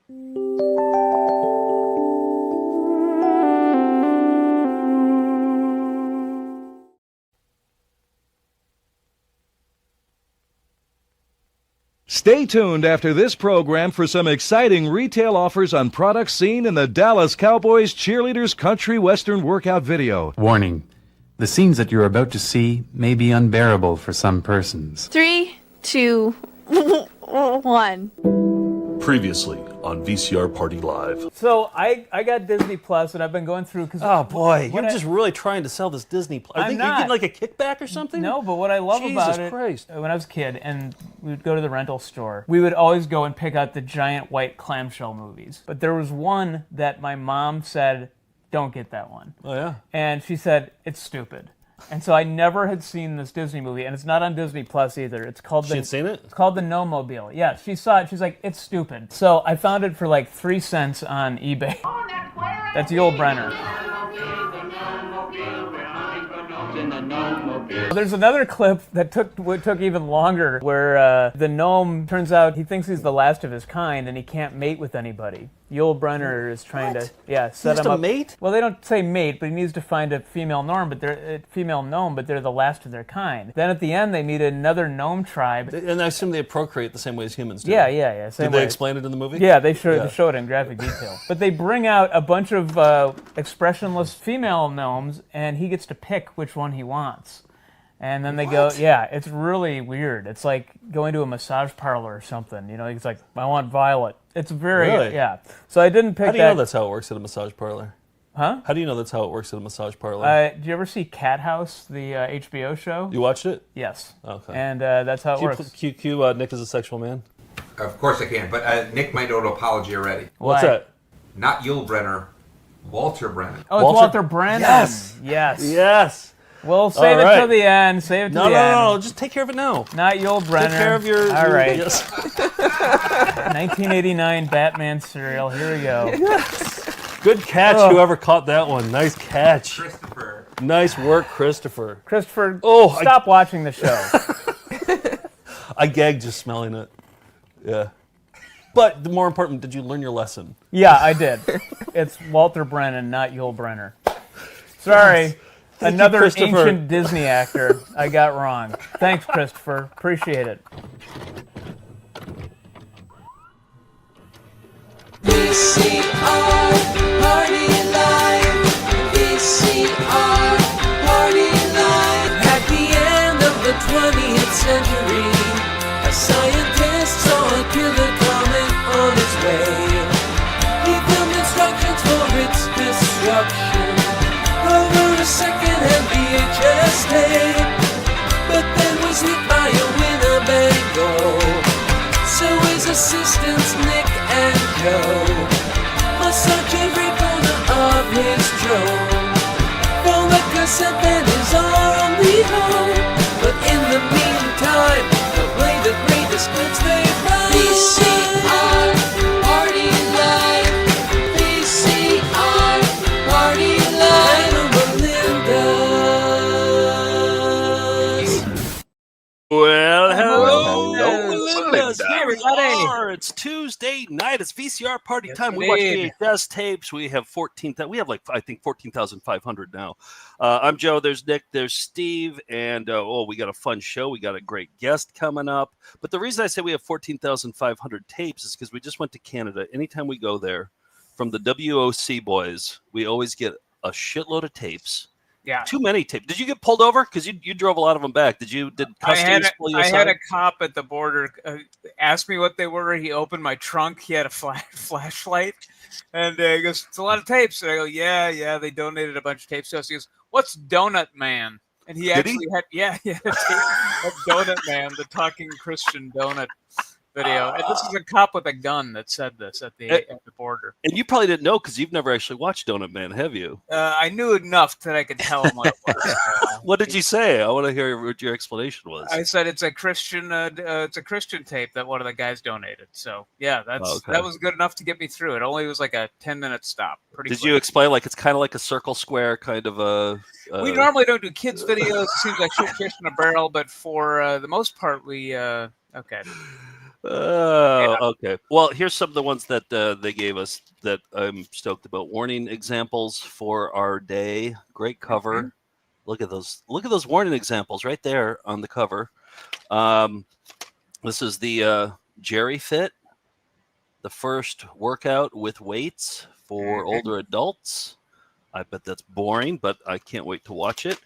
Stay tuned after this program for some exciting retail offers on products seen in the Dallas Cowboys cheerleaders country western workout video. Warning. The scenes that you're about to see may be unbearable for some persons. 3, 2, 1. Previously on VCR Party Live. So I got Disney Plus, and I've been going through because oh boy, you're just really trying to sell this Disney Plus. I think you're getting like a kickback or something. No, but what I love about it, when I was a kid, and we would go to the rental store, we would always go and pick out the giant white clamshell movies. But there was one that my mom said, "Don't get that one." Oh yeah, and she said it's stupid. And so I never had seen this Disney movie, and it's not on Disney Plus either. It's called She had seen it? It's called The Gnome-Mobile. Yeah, she saw it. She's like, it's stupid. So I found it for like 3 cents on eBay. That's Yul Brynner. There's another clip that took even longer, where the gnome, turns out he thinks he's the last of his kind, and he can't mate with anybody. Yul Brynner is trying to set him up. Mate? Well, they don't say mate, but he needs to find a female gnome, but they're the last of their kind. Then at the end, they meet another gnome tribe, and I assume they procreate the same way as humans do. Yeah. Did they explain it in the movie? Yeah, they show it in graphic detail. But they bring out a bunch of expressionless female gnomes, and he gets to pick which one he wants. And then they go, it's really weird. It's like going to a massage parlor or something. You know, it's like, I want Violet. It's very, So I didn't pick that. How do you know that's how it works at a massage parlour? Huh? How do you know that's how it works at a massage parlor? Did you ever see Cat House, the HBO show? You watched it? Yes. Okay. And that's how it works. Cue Nick as a sexual man? Of course I can, but Nick might owe an apology already. What's that? Not Yul Brynner, Walter Brennan. Oh, it's Walter Brennan. Yes. We'll save it till the end. Save it till the end. No. Just take care of it now. Not Yul Brynner. Take care of your... All right. Yes. 1989 Batman cereal. Here we go. Good catch, whoever caught that one. Nice catch. Christopher. Nice work, Christopher. Stop watching the show. I gagged just smelling it. Yeah. But the more important, did you learn your lesson? Yeah, I did. It's Walter Brennan, not Yul Brynner. Sorry. Another ancient Disney actor I got wrong. Thanks, Christopher. Appreciate it. VCR Party Live. VCR Party Live. At the end of the 20th century, a scientist saw a killer coming on his way. He filmed instructions for its destruction over a second-hand VHS tape, but then was hit by a Winnebago. So his assistants Nick and Joe must search every corner of his drone for the cassette that is our only home. But in the meantime, they'll play the greatest hits they found. VCR Party Live. VCR Party Live. Well, hello. Everybody. It's Tuesday night. It's VCR party time. We watch VHS tapes. We have 14,000. We have I think 14,500 now. I'm Joe. There's Nick. There's Steve. And we got a fun show. We got a great guest coming up. But the reason I say we have 14,500 tapes is because we just went to Canada. Anytime we go there, from the WOC boys, we always get a shitload of tapes. Yeah. Too many tapes. Did you get pulled over? Because you drove a lot of them back. Did customs pull you aside? I had a cop at the border ask me what they were. He opened my trunk. He had a flashlight. And he goes, it's a lot of tapes. And I go, yeah, they donated a bunch of tapes to us. He goes, what's Donut Man? And he had Donut Man, the talking Christian donut video. And this is a cop with a gun that said this at the border. And you probably didn't know because you've never actually watched Donut Man, have you? I knew enough that I could tell him what it was. What did you say? I want to hear what your explanation was. I said it's a Christian tape that one of the guys donated. So yeah, that was good enough to get me through. It only was like a 10-minute stop. Did you explain it's kind of like a circle square kind of a? We normally don't do kids videos. It seems like shoot fish in a barrel, but for the most part, we okay. Okay. Well, here's some of the ones that they gave us that I'm stoked about. Warning examples for our day. Great cover. Look at those. Look at those warning examples right there on the cover. This is the Jerry Fit, the first workout with weights for older adults. I bet that's boring, but I can't wait to watch it.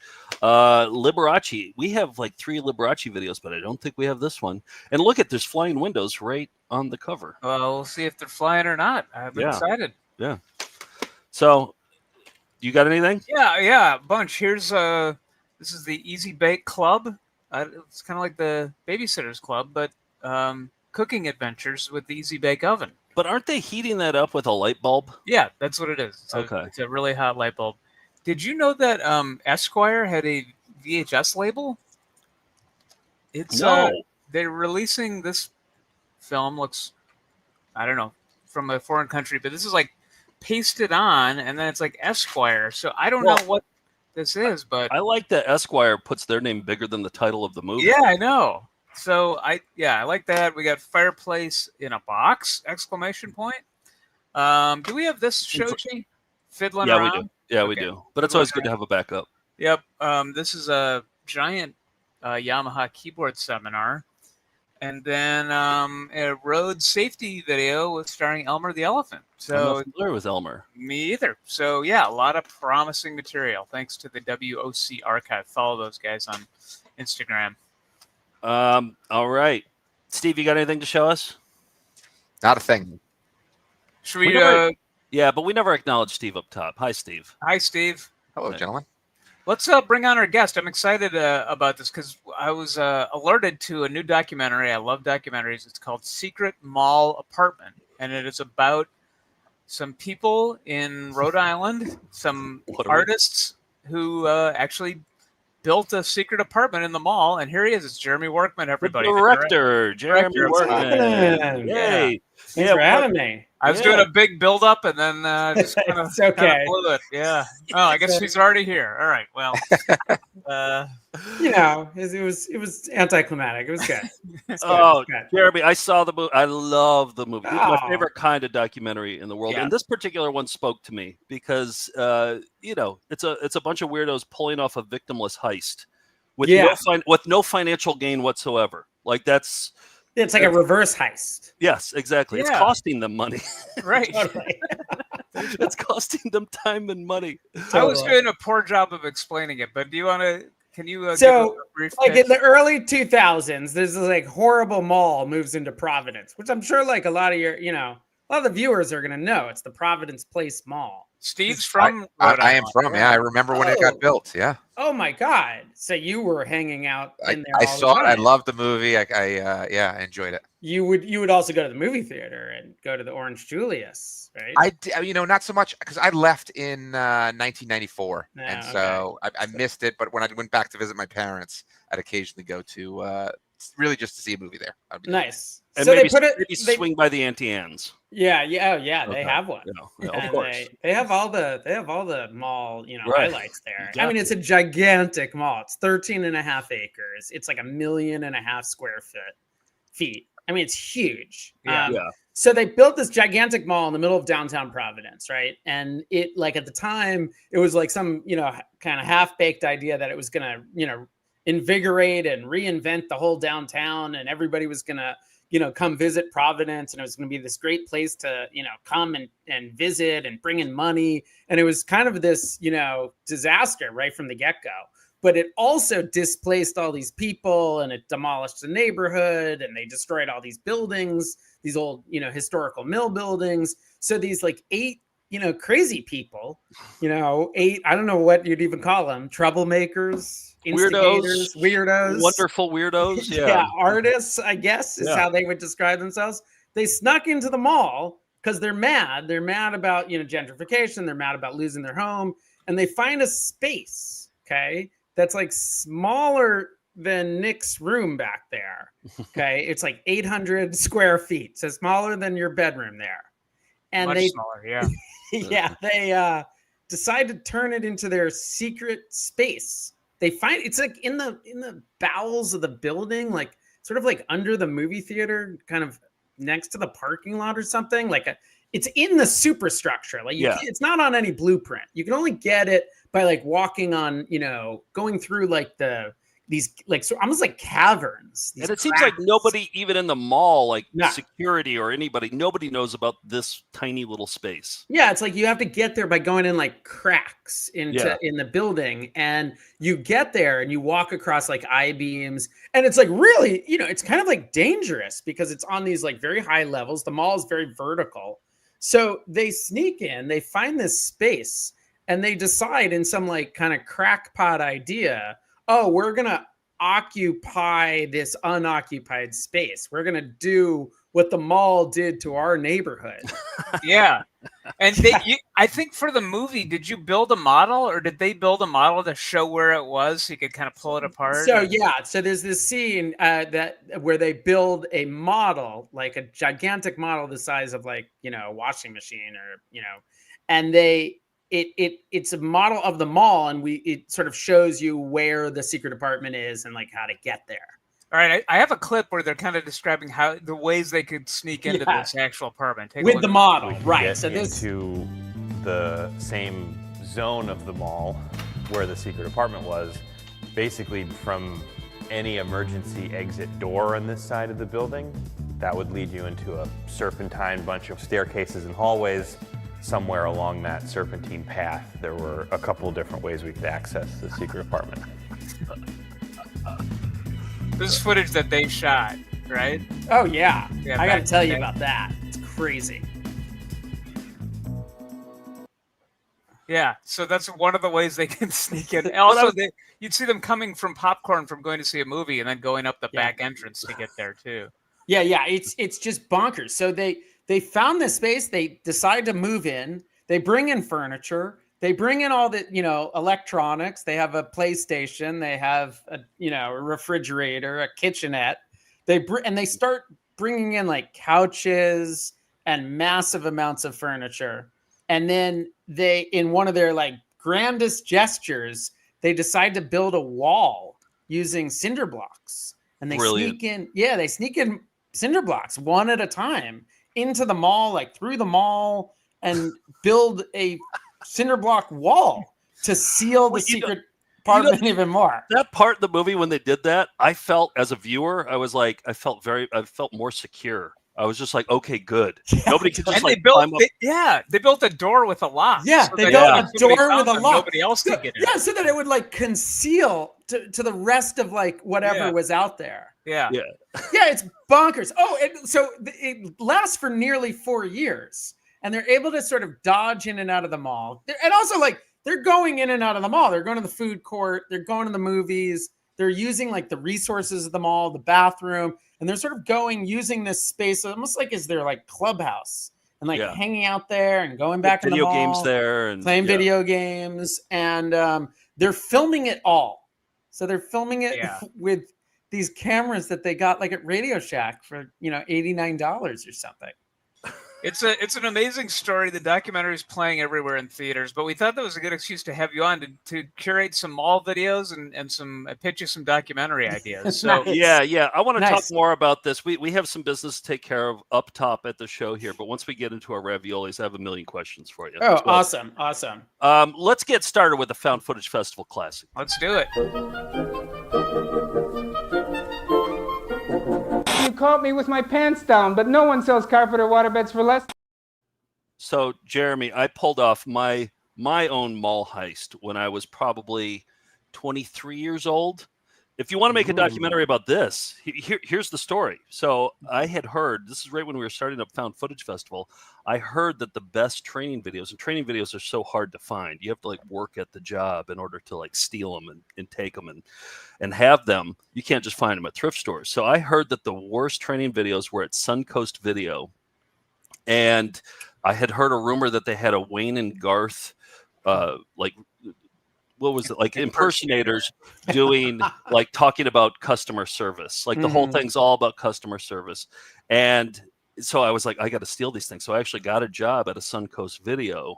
Liberace. We have like 3 Liberace videos, but I don't think we have this one. And look at, there's flying windows right on the cover. Well, we'll see if they're flying or not. I'm excited. Yeah. So, you got anything? Yeah, a bunch. Here's this is the Easy Bake Club. It's kind of like the Babysitter's Club, but cooking adventures with the Easy Bake Oven. But aren't they heating that up with a light bulb? Yeah, that's what it is. It's a really hot light bulb. Did you know that Esquire had a VHS label? It's they're releasing this film. Looks, I don't know, from a foreign country, but this is like pasted on, and then it's like Esquire. So I don't know what this is, but I like that Esquire puts their name bigger than the title of the movie. Yeah, I know. So I like that. We got Fireplace in a Box! Exclamation point. Do we have this, Shoji? Fiddling around? We do. Yeah, we do. But it's always good to have a backup. Yep. This is a giant Yamaha keyboard seminar. And then a road safety video with starring Elmer the Elephant. I'm not familiar with Elmer. Me either. So yeah, a lot of promising material. Thanks to the WOC Archive. Follow those guys on Instagram. All right. Steve, you got anything to show us? Not a thing. Should we yeah, but we never acknowledged Steve up top. Hi, Steve. Hi, Steve. Hello, gentlemen. Let's bring on our guest. I'm excited about this because I was alerted to a new documentary. I love documentaries. It's called Secret Mall Apartment, and it is about some people in Rhode Island, some artists who actually built a secret apartment in the mall. And here he is. It's Jeremy Workman, everybody. The director, Jeremy Workman. Yay. Thanks for having me. I was doing a big build-up and then just kind of blew it. Yeah. Oh, I guess he's already here. All right. Well, it was anticlimactic. It was good. Jeremy, I saw the movie. I love the movie. It's my favorite kind of documentary in the world. And this particular one spoke to me because, it's a bunch of weirdos pulling off a victimless heist with no financial gain whatsoever. Like that's... It's like a reverse heist. Yes, exactly. Yeah. It's costing them money. Right. It's costing them time and money. I was doing a poor job of explaining it, but do you want to? Can you? Give us a brief like in the early 2000s, there's this like horrible mall moves into Providence, which I'm sure like a lot of the viewers are gonna know. It's the Providence Place Mall. Steve's from. I am from. Yeah, I remember when it got built. Yeah. Oh my God! So you were hanging out in there. I saw it. I loved the movie. I enjoyed it. You would also go to the movie theater and go to the Orange Julius, right? Not so much because I left in 1994, and so I missed it. But when I went back to visit my parents, I'd occasionally go to really just to see a movie there. Nice. And so maybe, they swing by the Auntie Anne's. Yeah. They have one. Of course. They have all the mall, highlights there. Exactly. I mean, it's a gigantic mall. It's 13.5 acres. It's like 1.5 million square feet. I mean, it's huge. So they built this gigantic mall in the middle of downtown Providence, right? And it, like at the time, it was like some, kind of half-baked idea that it was gonna, invigorate and reinvent the whole downtown, and everybody was gonna come visit Providence, and it was going to be this great place to, come and visit and bring in money. And it was kind of this, disaster right from the get-go. But it also displaced all these people, and it demolished the neighborhood, and they destroyed all these buildings, these old, historical mill buildings. So these like 8, crazy people, 8, I don't know what you'd even call them, troublemakers, weirdos, wonderful weirdos. Yeah, artists, I guess, is how they would describe themselves. They snuck into the mall because they're mad. They're mad about, gentrification. They're mad about losing their home. And they find a space, that's like smaller than Nick's room back there. It's like 800 square feet. So smaller than your bedroom there. And much smaller, yeah. They decide to turn it into their secret space. They find it's like in the bowels of the building, like sort of like under the movie theater, kind of next to the parking lot or something. It's in the superstructure. Like it's not on any blueprint. You can only get it by like walking on, going through like these like so almost like caverns. And it seems like nobody, even in the mall, like security or anybody, nobody knows about this tiny little space. Yeah, it's like you have to get there by going in like cracks in the building, and you get there and you walk across like I-beams, and it's like really, it's kind of like dangerous because it's on these like very high levels. The mall is very vertical. So they sneak in, they find this space, and they decide in some like kind of crackpot idea, oh, we're going to occupy this unoccupied space. We're going to do what the mall did to our neighborhood. Yeah. And I think for the movie, did you build a model, or did they build a model to show where it was so you could kind of pull it apart? So there's this scene where they build a model, like a gigantic model the size of like, a washing machine or, and it's a model of the mall, and it sort of shows you where the secret apartment is and like how to get there. All right, I have a clip where they're kind of describing how the ways they could sneak into this actual apartment. With the model, right? So into the same zone of the mall where the secret apartment was, basically from any emergency exit door on this side of the building, that would lead you into a serpentine bunch of staircases and hallways. Somewhere along that serpentine path, there were a couple of different ways we could access the secret apartment. This is footage that they shot, right? Oh, yeah. I got to tell you about that. It's crazy. Yeah, so that's one of the ways they can sneak in. Also, you'd see them coming from popcorn from going to see a movie and then going up the back entrance to get there, too. Yeah, it's just bonkers. So they found this space. They decide to move in. They bring in furniture. They bring in all the, electronics. They have a PlayStation. They have a refrigerator, a kitchenette. They start bringing in like couches and massive amounts of furniture. And then in one of their like grandest gestures, they decide to build a wall using cinder blocks. And they sneak in cinder blocks one at a time into the mall, like through the mall, and build a cinder block wall to seal the secret apartment even more. That part of the movie when they did that, I felt as a viewer, I felt more secure. I was just like, okay, good. Nobody could just climb up. They built a door with a lock. Yeah, they built a door with a lock. Nobody else could get in. Yeah, so that it would like conceal to the rest of like whatever was out there. Yeah, it's bonkers. Oh, and so it lasts for nearly 4 years, and they're able to sort of dodge in and out of the mall. And also, like, they're going in and out of the mall. They're going to the food court. They're going to the movies. They're using like the resources of the mall, the bathroom, and they're sort of using this space almost like is their like clubhouse and like hanging out there and going back to the mall, video games there and playing video games, and they're filming it all. So they're filming it with these cameras that they got like at Radio Shack for $89 or something. It's an amazing story. The documentary is playing everywhere in theaters, but we thought that was a good excuse to have you on to curate some mall videos and pitch you some documentary ideas. So yeah, I want to talk more about this. We have some business to take care of up top at the show here, but once we get into our raviolis, I have a million questions for you. Oh, awesome. Let's get started with the Found Footage Festival Classic. Let's do it. You caught me with my pants down, but no one sells carpet or waterbeds for less. So, Jeremy, I pulled off my own mall heist when I was probably 23 years old. If you want to make a documentary about this, here's the story. So I had heard, this is right when we were starting up Found Footage Festival, I heard that the best training videos, and training videos are so hard to find. You have to like work at the job in order to like steal them and take them and have them. You can't just find them at thrift stores. So I heard that the worst training videos were at Suncoast Video. And I had heard a rumor that they had a Wayne and Garth, what was it, like impersonators doing like talking about customer service, like the whole thing's all about customer service. And so I was like, I got to steal these things. So I actually got a job at a Suncoast Video.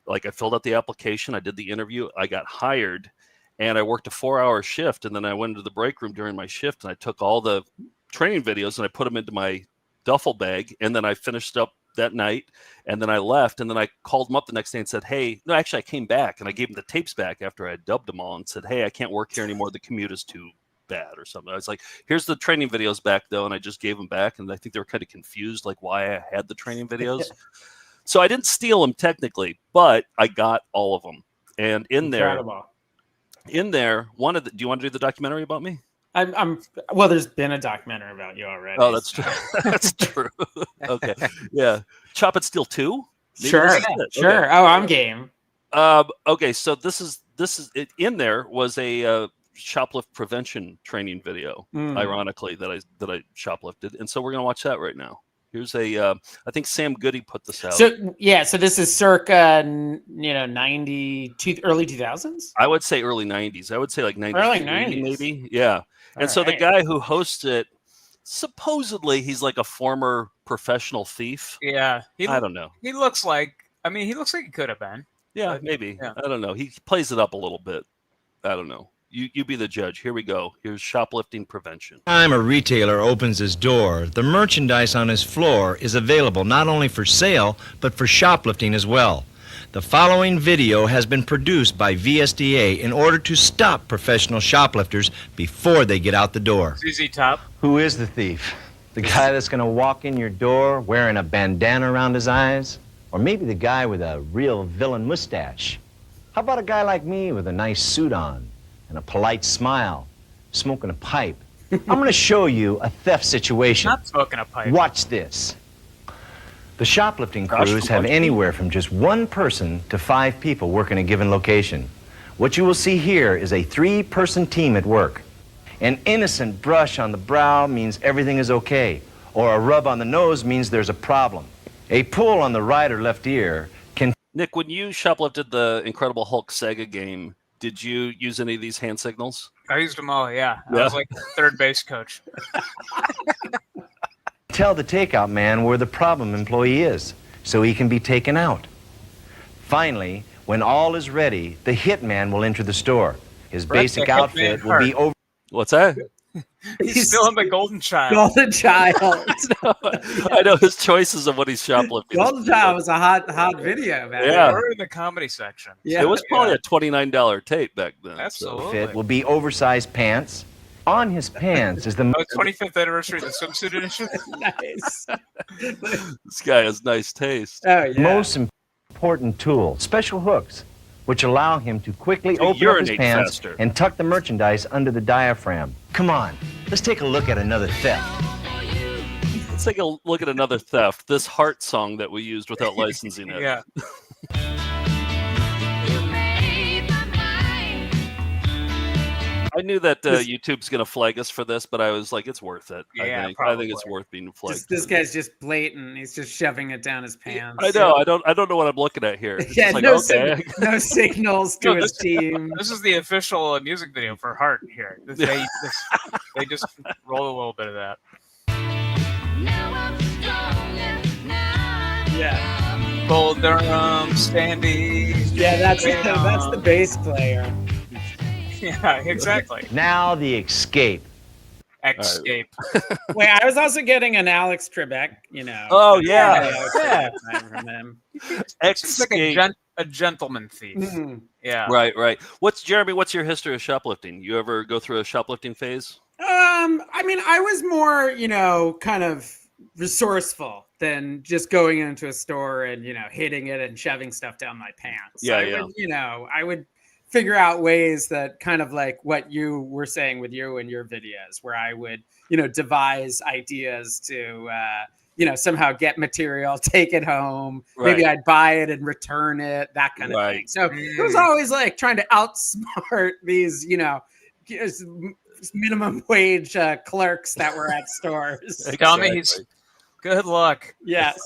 Like I filled out the application, I did the interview, I got hired, and I worked a 4-hour shift, and then I went into the break room during my shift, and I took all the training videos and I put them into my duffel bag, and then I finished up that night, and then I left, and then I called them up the next day and said, hey, no, actually I came back and I gave them the tapes back after I had dubbed them all and said, hey, I can't work here anymore. The commute is too bad or something. I was like, here's the training videos back though, and I just gave them back, and I think they were kind of confused like why I had the training videos. So I didn't steal them technically, but I got all of them. And in there, one of the, do you want to do the documentary about me? Well, there's been a documentary about you already. Oh, that's true. That's true. Okay. Yeah. Chop It Steal 2? Sure. Sure. Okay. Oh, I'm game. Okay. So this is it. In there was a shoplift prevention training video, ironically, that I shoplifted. And so we're going to watch that right now. Here's I think Sam Goody put this out. So yeah, so this is circa 92 early 2000s. I would say early 90s. I would say like 90s, early 90s, maybe. Yeah. And so the guy who hosts it, supposedly he's like a former professional thief. Yeah, I don't know. He looks like he could have been. Yeah, maybe. Yeah. I don't know. He plays it up a little bit. I don't know. You be the judge. Here we go. Here's shoplifting prevention. Time a retailer opens his door, the merchandise on his floor is available not only for sale, but for shoplifting as well. The following video has been produced by VSDA in order to stop professional shoplifters before they get out the door. ZZ Top. Who is the thief? The guy that's going to walk in your door wearing a bandana around his eyes? Or maybe the guy with a real villain mustache? How about a guy like me with a nice suit on and a polite smile, smoking a pipe? I'm going to show you a theft situation. Not smoking a pipe. Watch this. The shoplifting crews have anywhere from just one person to 5 people working a given location. What you will see here is a 3-person team at work. An innocent brush on the brow means everything is okay, or a rub on the nose means there's a problem. A pull on the right or left ear can... Nick, when you shoplifted the Incredible Hulk Sega game, did you use any of these hand signals? I used them all, yeah. I was like third base coach. Tell the takeout man where the problem employee is, so he can be taken out. Finally, when all is ready, the hitman will enter the store. His basic outfit will be over... What's that? He's still in the Golden Child. Golden Child. I know his choices of what he's shoplifting. Golden Child was a hot video, man. Yeah. We're in the comedy section. Yeah. It was probably a $29 tape back then. Absolutely. Fit will be oversized pants. On his pants is the 25th anniversary of the swimsuit edition. Nice. This guy has nice taste. Oh, yeah. most important tool, special hooks, which allow him to quickly open up his pants faster and tuck the merchandise under the diaphragm. Come on, let's take a look at another theft. Let's take a look at another theft. This Heart song that we used without licensing it. Yeah. I knew that YouTube's going to flag us for this, but I was like, it's worth it. Yeah, I think it's worth being flagged. This guy's just blatant. He's just shoving it down his pants. I know. I don't know what I'm looking at here. It's Yeah, like, no, okay. no signals to his team. This is the official music video for Heart here. They just roll a little bit of that. Yeah. Bull Durham, Standy. Yeah, that's the bass player. Yeah, exactly. Now the escape. Escape. Wait, I was also getting an Alex Trebek, Oh, yeah. From him. It's like a gentleman thief. Mm-hmm. Yeah. Right. Jeremy, what's your history of shoplifting? You ever go through a shoplifting phase? I mean, I was more, kind of resourceful than just going into a store and, hitting it and shoving stuff down my pants. Yeah, I would figure out ways that kind of like what you were saying with you and your videos, where I would, devise ideas to, somehow get material, take it home. Right. Maybe I'd buy it and return it, that kind of thing. So it was always like trying to outsmart these, minimum wage clerks that were at stores. Tell me, good luck. Yes.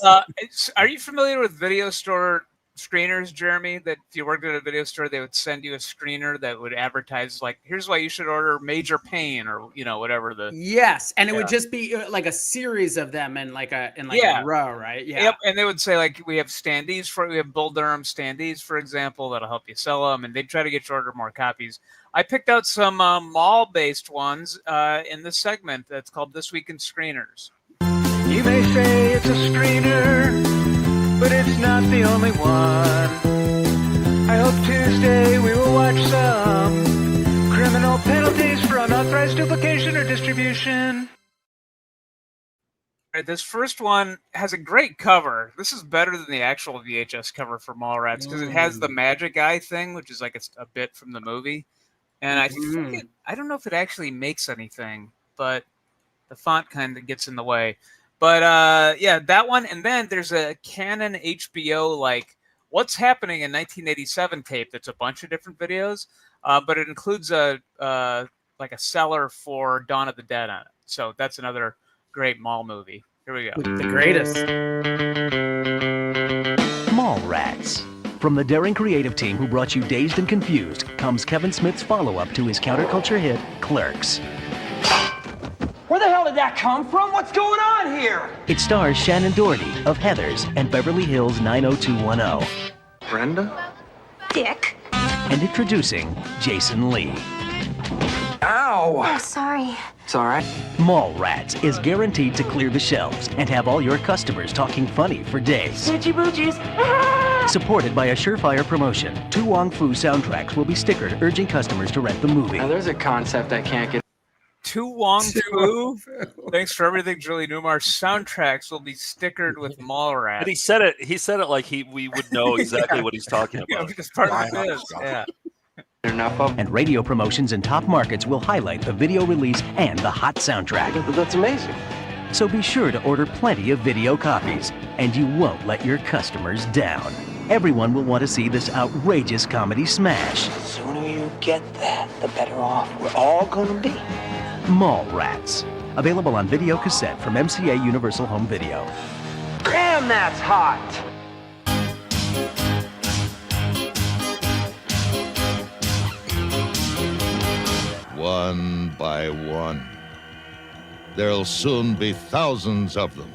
Are you familiar with Video Store screeners, Jeremy, that if you worked at a video store, they would send you a screener that would advertise like, here's why you should order Major Pain or, whatever the. Yes. And it would just be like a series of them in like a row, right? Yeah. Yep. And they would say like, we have Bull Durham standees, for example, that'll help you sell them. And they'd try to get you to order more copies. I picked out some mall-based ones in this segment that's called This Week in Screeners. You may say it's a screener, but it's not the only one. I hope Tuesday we will watch some criminal penalties for unauthorized duplication or distribution. All right, this first one has a great cover. This is better than the actual VHS cover for Mallrats because it has the magic eye thing, which is like a bit from the movie. And I think I don't know if it actually makes anything, but the font kind of gets in the way. But yeah, that one. And then there's a Canon HBO, like, What's Happening in 1987 tape that's a bunch of different videos, but it includes a seller for Dawn of the Dead on it. So that's another great mall movie. Here we go. The greatest. Mallrats. From the daring creative team who brought you Dazed and Confused comes Kevin Smith's follow-up to his counterculture hit, Clerks. Where the hell did that come from? What's going on here? It stars Shannon Doherty of Heathers and Beverly Hills 90210. Brenda? Dick. And introducing Jason Lee. Ow! Oh, sorry. It's all right. Mallrats is guaranteed to clear the shelves and have all your customers talking funny for days. Hoochie boochies. Supported by a surefire promotion, 2 Wong Fu soundtracks will be stickered urging customers to rent the movie. Now there's a concept I can't get. 2 Wong Fu. Thanks for everything, Julie Newmar. Soundtracks will be stickered with Mallrats. But he said it like we would know exactly what he's talking about. Yeah, because part of it is. Yeah. Enough of. And radio promotions in top markets will highlight the video release and the hot soundtrack. That's amazing. So be sure to order plenty of video copies, and you won't let your customers down. Everyone will want to see this outrageous comedy smash. The sooner you get that, the better off we're all gonna be. Mallrats. Available on video cassette from MCA Universal Home Video. Damn, that's hot! One by one. There'll soon be thousands of them.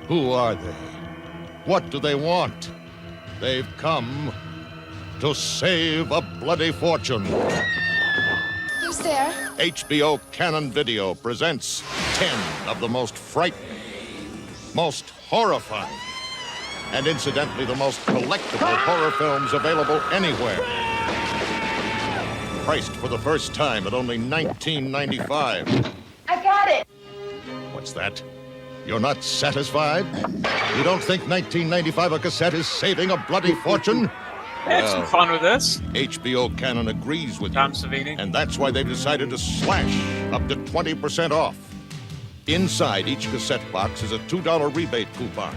Who are they? What do they want? They've come to save a bloody fortune. Who's there? HBO Canon Video presents 10 of the most frightening, most horrifying, and incidentally the most collectible horror films available anywhere. Priced for the first time at only $19.95. I got it. What's that? You're not satisfied? You don't think $19.95 a cassette is saving a bloody fortune? Have some fun with this. HBO Canon agrees with Tom you. Savini. And that's why they've decided to slash up to 20% off. Inside each cassette box is a $2 rebate coupon.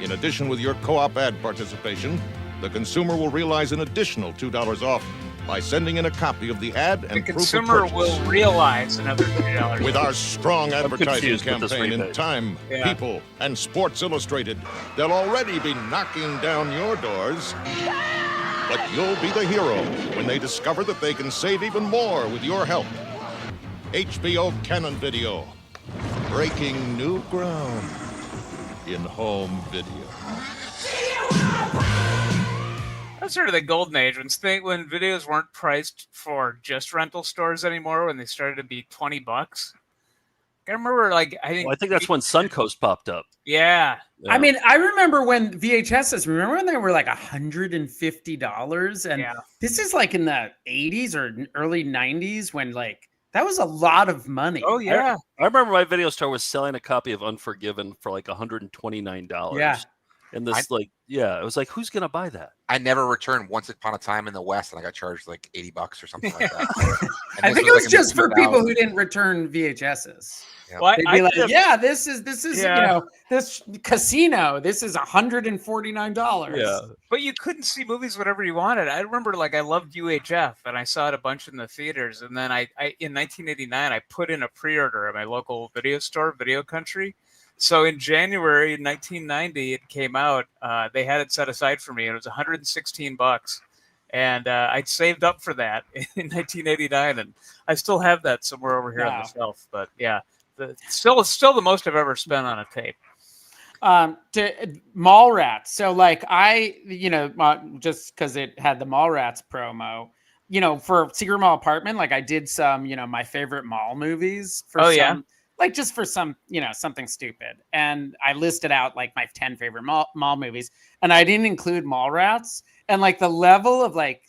In addition, with your co-op ad participation, the consumer will realize an additional $2 off by sending in a copy of the ad and The proof of consumer purchase. will realize another $3. With our strong advertising confused with this campaign in rebate. Time, Yeah. People, and Sports Illustrated, they'll already be knocking down your doors. But you'll be the hero when they discover that they can save even more with your help. HBO Canon Video, breaking new ground in home video. That's sort of the golden age when videos weren't priced for just rental stores anymore. When they started to be $20. I remember, I think that's when Suncoast popped up. Yeah. I mean, I remember when VHSs. Remember when they were like $150, and this is like in the 80s or early 90s when that was a lot of money. Oh yeah. I remember my video store was selling a copy of Unforgiven for like $129. Yeah. And this it was like, who's gonna buy that? I never returned Once Upon a Time in the West, and I got charged like $80 or something like that. I think it was just for people who didn't return VHSs. Yeah. Well, They'd be this is this Casino. This is $149. Yeah. But you couldn't see movies whenever you wanted. I remember I loved UHF and I saw it a bunch in the theaters. And then I in 1989 I put in a pre-order at my local video store, Video Country. So in January 1990, it came out. They had it set aside for me, and it was $116. And I'd saved up for that in 1989, and I still have that somewhere over here on the shelf. But yeah, still the most I've ever spent on a tape. To Mallrats. So like just because it had the Mallrats promo, for Secret Mall Apartment, like I did some, my favorite mall movies for like just for some, something stupid. And I listed out like my 10 favorite mall movies, and I didn't include Mallrats. And like the level of like,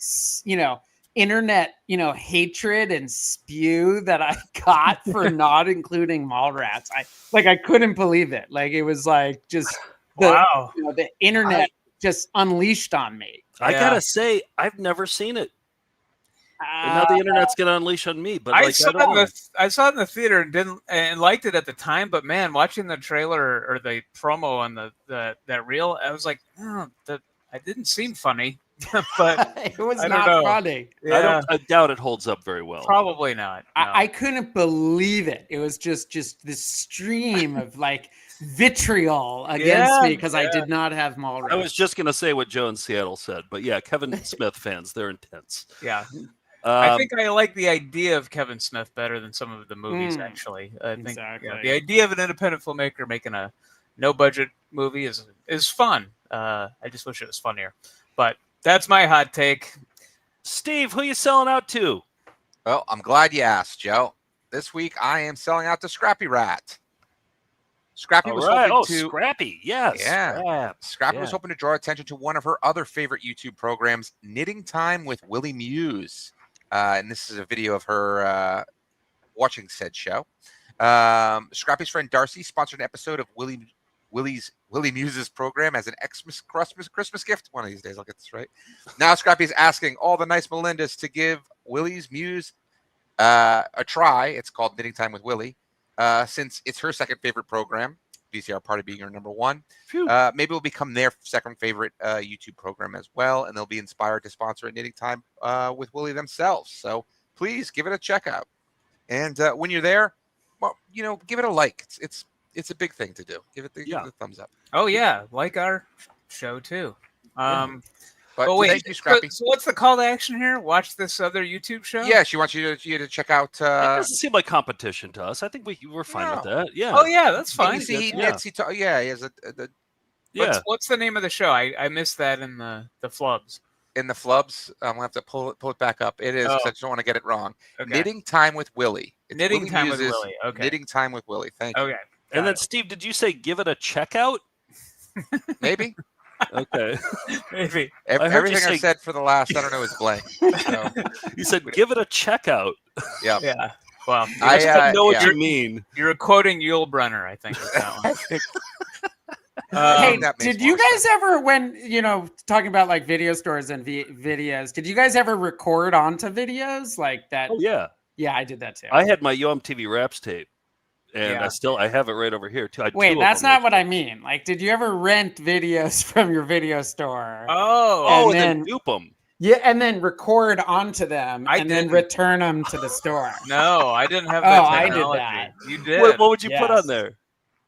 internet, hatred and spew that I got for not including Mallrats. I couldn't believe it. Like it was like just the internet just unleashed on me. I gotta say, I've never seen it. And now the internet's gonna unleash on me. But I saw it in the theater and liked it at the time. But man, watching the trailer or the promo on that reel, I was like, I didn't seem funny. But it was not funny. Yeah. I doubt it holds up very well. Probably not. No. I couldn't believe it. It was just this stream of like vitriol against me because I did not have Mallrats. I was just gonna say what Joe in Seattle said, but yeah, Kevin Smith fans, they're intense. Yeah. I think I like the idea of Kevin Smith better than some of the movies. Actually, I think the idea of an independent filmmaker making a no-budget movie is fun. I just wish it was funnier. But that's my hot take. Steve, who you selling out to? Well, I'm glad you asked, Joe. This week I am selling out to Scrappy Rat. Scrappy was hoping to Scrappy, yes. Yeah. Scrappy was hoping to draw attention to one of her other favorite YouTube programs, Knitting Time with Willie Muse. And this is a video of her watching said show. Scrappy's friend Darcy sponsored an episode of Willie Muse's program as an Christmas gift. One of these days I'll get this right. Now Scrappy's asking all the nice Melindas to give Willie's Muse a try. It's called Knitting Time with Willie. Since it's her second favorite program, VCR Party being her number one. Maybe it'll become their second favorite YouTube program as well, and they'll be inspired to sponsor a Knitting Time with Willie themselves. So please give it a check out. And when you're there, well, give it a like. It's a big thing to do. Give it the thumbs up. Oh yeah, like our show too. But wait, thank you, Scrappy. So what's the call to action here? Watch this other YouTube show? Yeah, she wants you to check out. It doesn't seem like competition to us. I think we're fine with that. Yeah. Oh yeah, that's fine. He has What's the name of the show? I missed that in the flubs. In the flubs, I'm gonna have to pull it back up. It is. I just don't want to get it wrong. Okay. Knitting Time with Willie. Knitting Time with Willie. Okay. Knitting Time with Willie. Thank you. Okay. And then Steve, did you say give it a checkout? Maybe. Okay. Maybe. Everything I said for the last, I don't know, is blank. So. You said give it a checkout. Yeah. Yeah. Well, I know what you mean. You're quoting Yul Brynner, I think. With that one. Hey, did you guys ever, when talking about like video stores and videos, did you guys ever record onto videos like that? Oh yeah. Yeah, I did that too. I had my UMTV Raps tape. And I have it right over here too. Wait, that's not what I mean. Like, did you ever rent videos from your video store? And then dupe them. Yeah, and then record onto them then return them to the store. No, I didn't have that technology. I did that. You did. What would you put on there?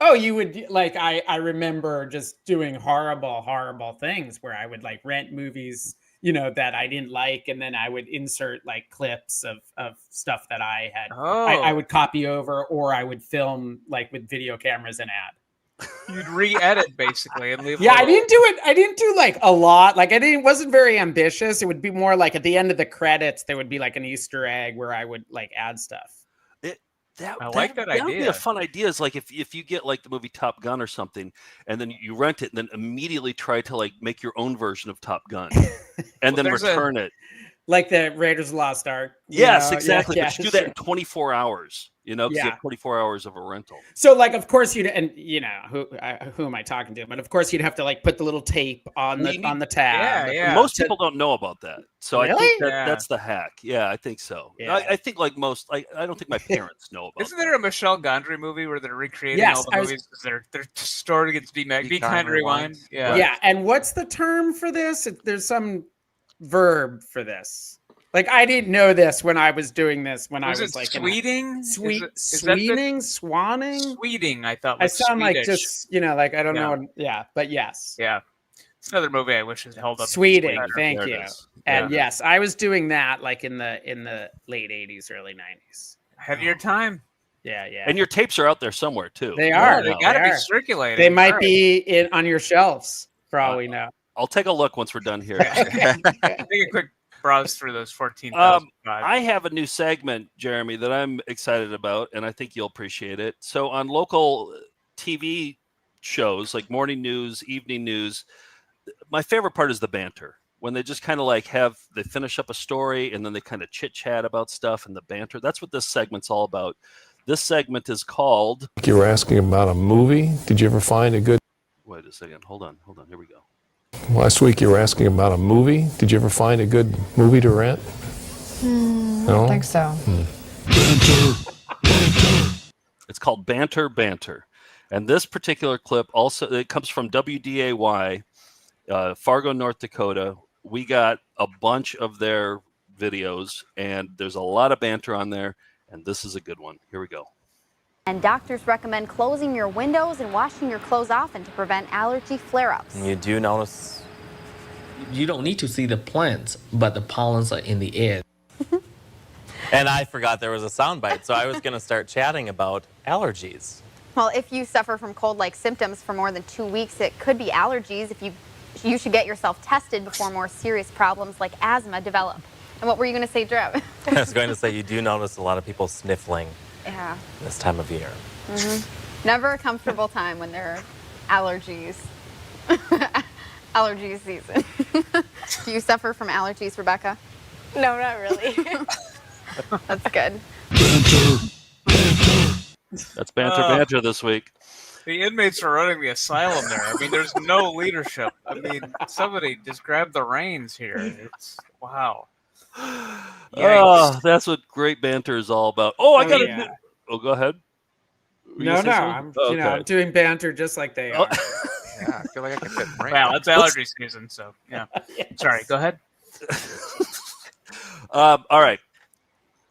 Oh, you would like I remember just doing horrible things where I would like rent movies, that I didn't like, and then I would insert like clips of stuff that I had. I would copy over, or I would film like with video cameras and add. You'd re-edit basically and leave. Yeah, I didn't do it. I didn't do like a lot. Like wasn't very ambitious. It would be more like at the end of the credits, there would be like an Easter egg where I would like add stuff. I like that idea. That would be a fun idea. Is like if you get like the movie Top Gun or something, and then you rent it, and then immediately try to like make your own version of Top Gun, and then return it. Like the Raiders of the Lost Ark. Yes, exactly. But you do that in 24 hours. Because you have 24 hours of a rental. So, like, of course who am I talking to? But of course, you'd have to like put the little tape on the tab. Yeah. Most people don't know about that, so really? I think that's the hack. Yeah, I think so. Yeah. I think like most, I don't think my parents know about. Isn't there a Michel Gondry movie where they're recreating all the movies because they're stored against Be Kind, Rewind? Yeah. Yeah. And what's the term for this? There's some verb for this. Like I didn't know this when I was doing this. When I Was was it like Sweeting? Sweeting, Swanning. Sweeting, I thought. I Was sound like Swedish. just like I don't know. Yeah, but yes. Yeah, it's another movie I wish it held up. Sweeting, better. thank you. And yes, I was doing that like in the late 80s, early 90s. Ahead of your time. Yeah. And your tapes are out there somewhere too. They are. They got to be circulating. They might be on your shelves for all we know. I'll take a look once we're done here. Take a quick browse through those 14,000. I have a new segment, Jeremy, that I'm excited about, and I think you'll appreciate it. So on local TV shows like morning news, evening news, my favorite part is the banter. When they just kind of like they finish up a story and then they kind of chit chat about stuff and the banter. That's what this segment's all about. This segment is called. You were asking about a movie. Did you ever find a good? Wait a second. Hold on. Here we go. Last week you were asking about a movie. Did you ever find a good movie to rent? I No? don't think so. It's called Banter. And this particular clip it comes from WDAY, Fargo, North Dakota. We got a bunch of their videos, and there's a lot of banter on there, and this is a good one. Here we go. And doctors recommend closing your windows and washing your clothes often to prevent allergy flare-ups. You do notice. You don't need to see the plants, but the pollens are in the air. And I forgot there was a soundbite, so I was going to start chatting about allergies. Well, if you suffer from cold-like symptoms for more than 2 weeks, it could be allergies. You should get yourself tested before more serious problems like asthma develop. And what were you going to say, Drew? I was going to say you do notice a lot of people sniffling this time of year. Never a comfortable time when there are allergies. Allergy season. Do you suffer from allergies, Rebecca? No, not really. That's good. That's banter this week. The inmates are running the asylum there. I mean, there's no leadership. I mean, somebody just grab the reins here. It's wow. Oh, that's what great banter is all about. Oh, I got it. Oh, go ahead. No, I'm I'm doing banter just like they are. Yeah, I feel like I can fit right. Wow, it's allergy season, so yeah. Yes. Sorry, go ahead. All right.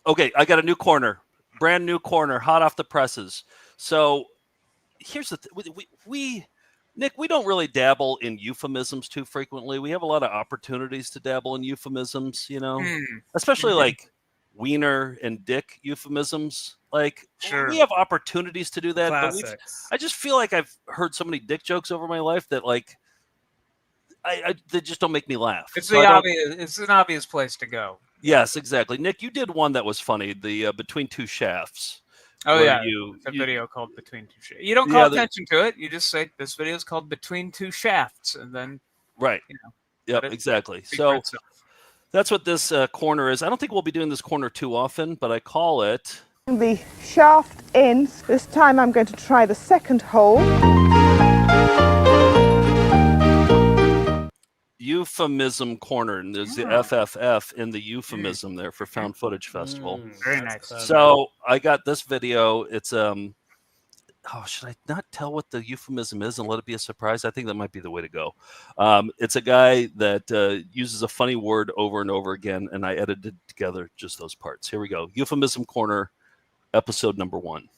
Okay, I got a new corner, brand new corner, hot off the presses. So here's the thing. Nick, we don't really dabble in euphemisms too frequently. We have a lot of opportunities to dabble in euphemisms, especially like wiener and dick euphemisms. Like, we have opportunities to do that. But I just feel like I've heard so many dick jokes over my life that like they just don't make me laugh. It's an obvious place to go. Yes, exactly. Nick, you did one that was funny, the Between Two Shafts. Oh yeah, it's a video called Between Two Shafts. You don't call attention to it. You just say this video is called Between Two Shafts, and then Yep, exactly. So that's what this corner is. I don't think we'll be doing this corner too often, but I call it the shaft in. This time I'm going to try the second hole. Euphemism corner, and there's the FFF in the euphemism there for Found Footage Festival. Very nice. So I got this video. It's should I not tell what the euphemism is and let it be a surprise? I think that might be the way to go. It's a guy that uses a funny word over and over again, and I edited together just those parts. Here we go. Euphemism corner, episode number 1.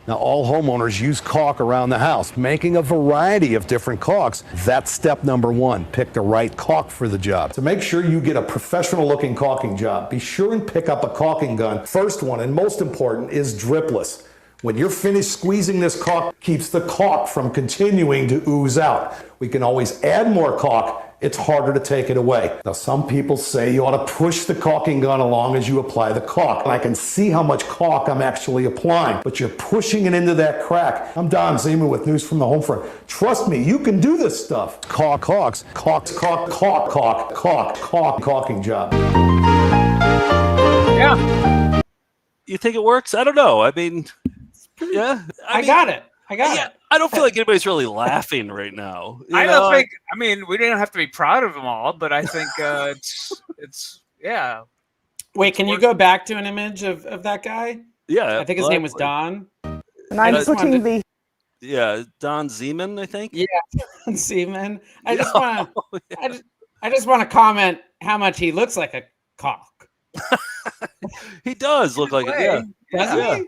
Now, all homeowners use caulk around the house, making a variety of different caulks. That's step number 1. Pick the right caulk for the job. To make sure you get a professional-looking caulking job, be sure and pick up a caulking gun. First one, and most important, is dripless. When you're finished squeezing this caulk, keeps the caulk from continuing to ooze out. We can always add more caulk. It's harder to take it away. Now, some people say you ought to push the caulking gun along as you apply the caulk. And I can see how much caulk I'm actually applying, but you're pushing it into that crack. I'm Don Zeman with News from the Homefront. Trust me, you can do this stuff. Caulks, caulking job. Yeah. You think it works? I don't know. I mean, yeah. I got it. I don't feel like anybody's really laughing right now. I don't think. I mean, we didn't have to be proud of them all, but I think it's yeah. Wait, can you go back to an image of that guy? Yeah, I think his name was Don. And I'm putting the Don Zeman, I think. Yeah, Don Zeman. I just want to. I just want to comment how much he looks like a cock. He does look like it. Yeah. Doesn't he?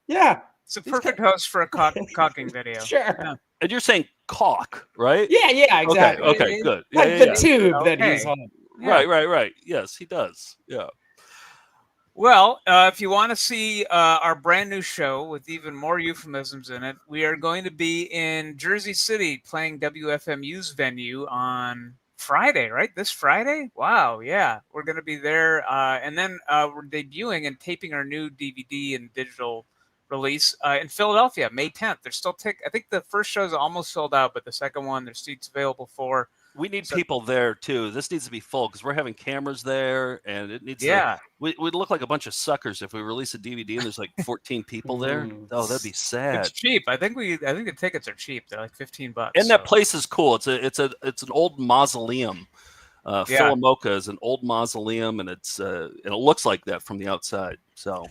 Yeah. It's a perfect host for a cocking video. Sure. Yeah. And you're saying caulk, right? Yeah, exactly. Okay, good. Like the tube that he's holding. Right. Yes, he does. Yeah. Well, if you want to see our brand new show with even more euphemisms in it, we are going to be in Jersey City playing WFMU's venue on Friday, right? This Friday? Wow, yeah. We're going to be there. And then we're debuting and taping our new DVD and digital release in Philadelphia, May 10th. There's still I think the first show is almost sold out, but the second one, there's seats available for. We need people there too. This needs to be full because we're having cameras there, and it needs. Yeah, we'd look like a bunch of suckers if we release a DVD and there's like 14 people there. Oh, that'd be sad. It's cheap. I think the tickets are cheap. They're like $15. And that place is cool. It's an old mausoleum. Philomoka is an old mausoleum, and it looks like that from the outside. So.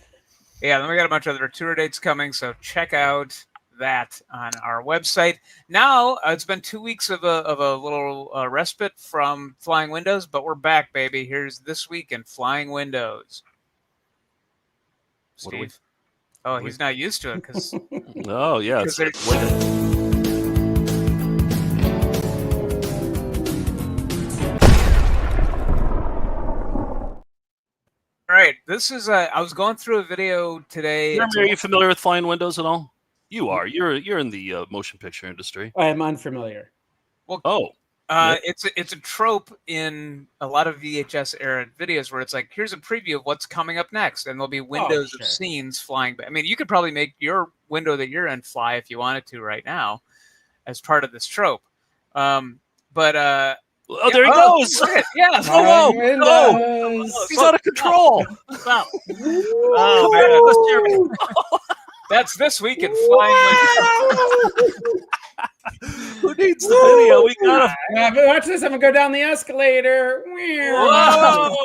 Yeah, then we got a bunch of other tour dates coming, so check out that on our website. Now, it's been 2 weeks of a little respite from Flying Windows, but we're back, baby. Here's This Week in Flying Windows. Steve? He's not used to it because... Oh, yeah. All right, this is I was going through a video today. Are you familiar with Flying Windows at all? You are. You're in the motion picture industry. I am unfamiliar. Well, it's a trope in a lot of VHS era videos where it's like, here's a preview of what's coming up next, and there'll be windows of scenes flying. I mean, you could probably make your window that you're in fly if you wanted to right now, as part of this trope. Oh, there he goes! Yeah, Whoa! He's out of control. Wow. Oh, man. That's This Week in Flying Windows. Who needs the video? We got to watch this. I'm gonna go down the escalator. Whoa!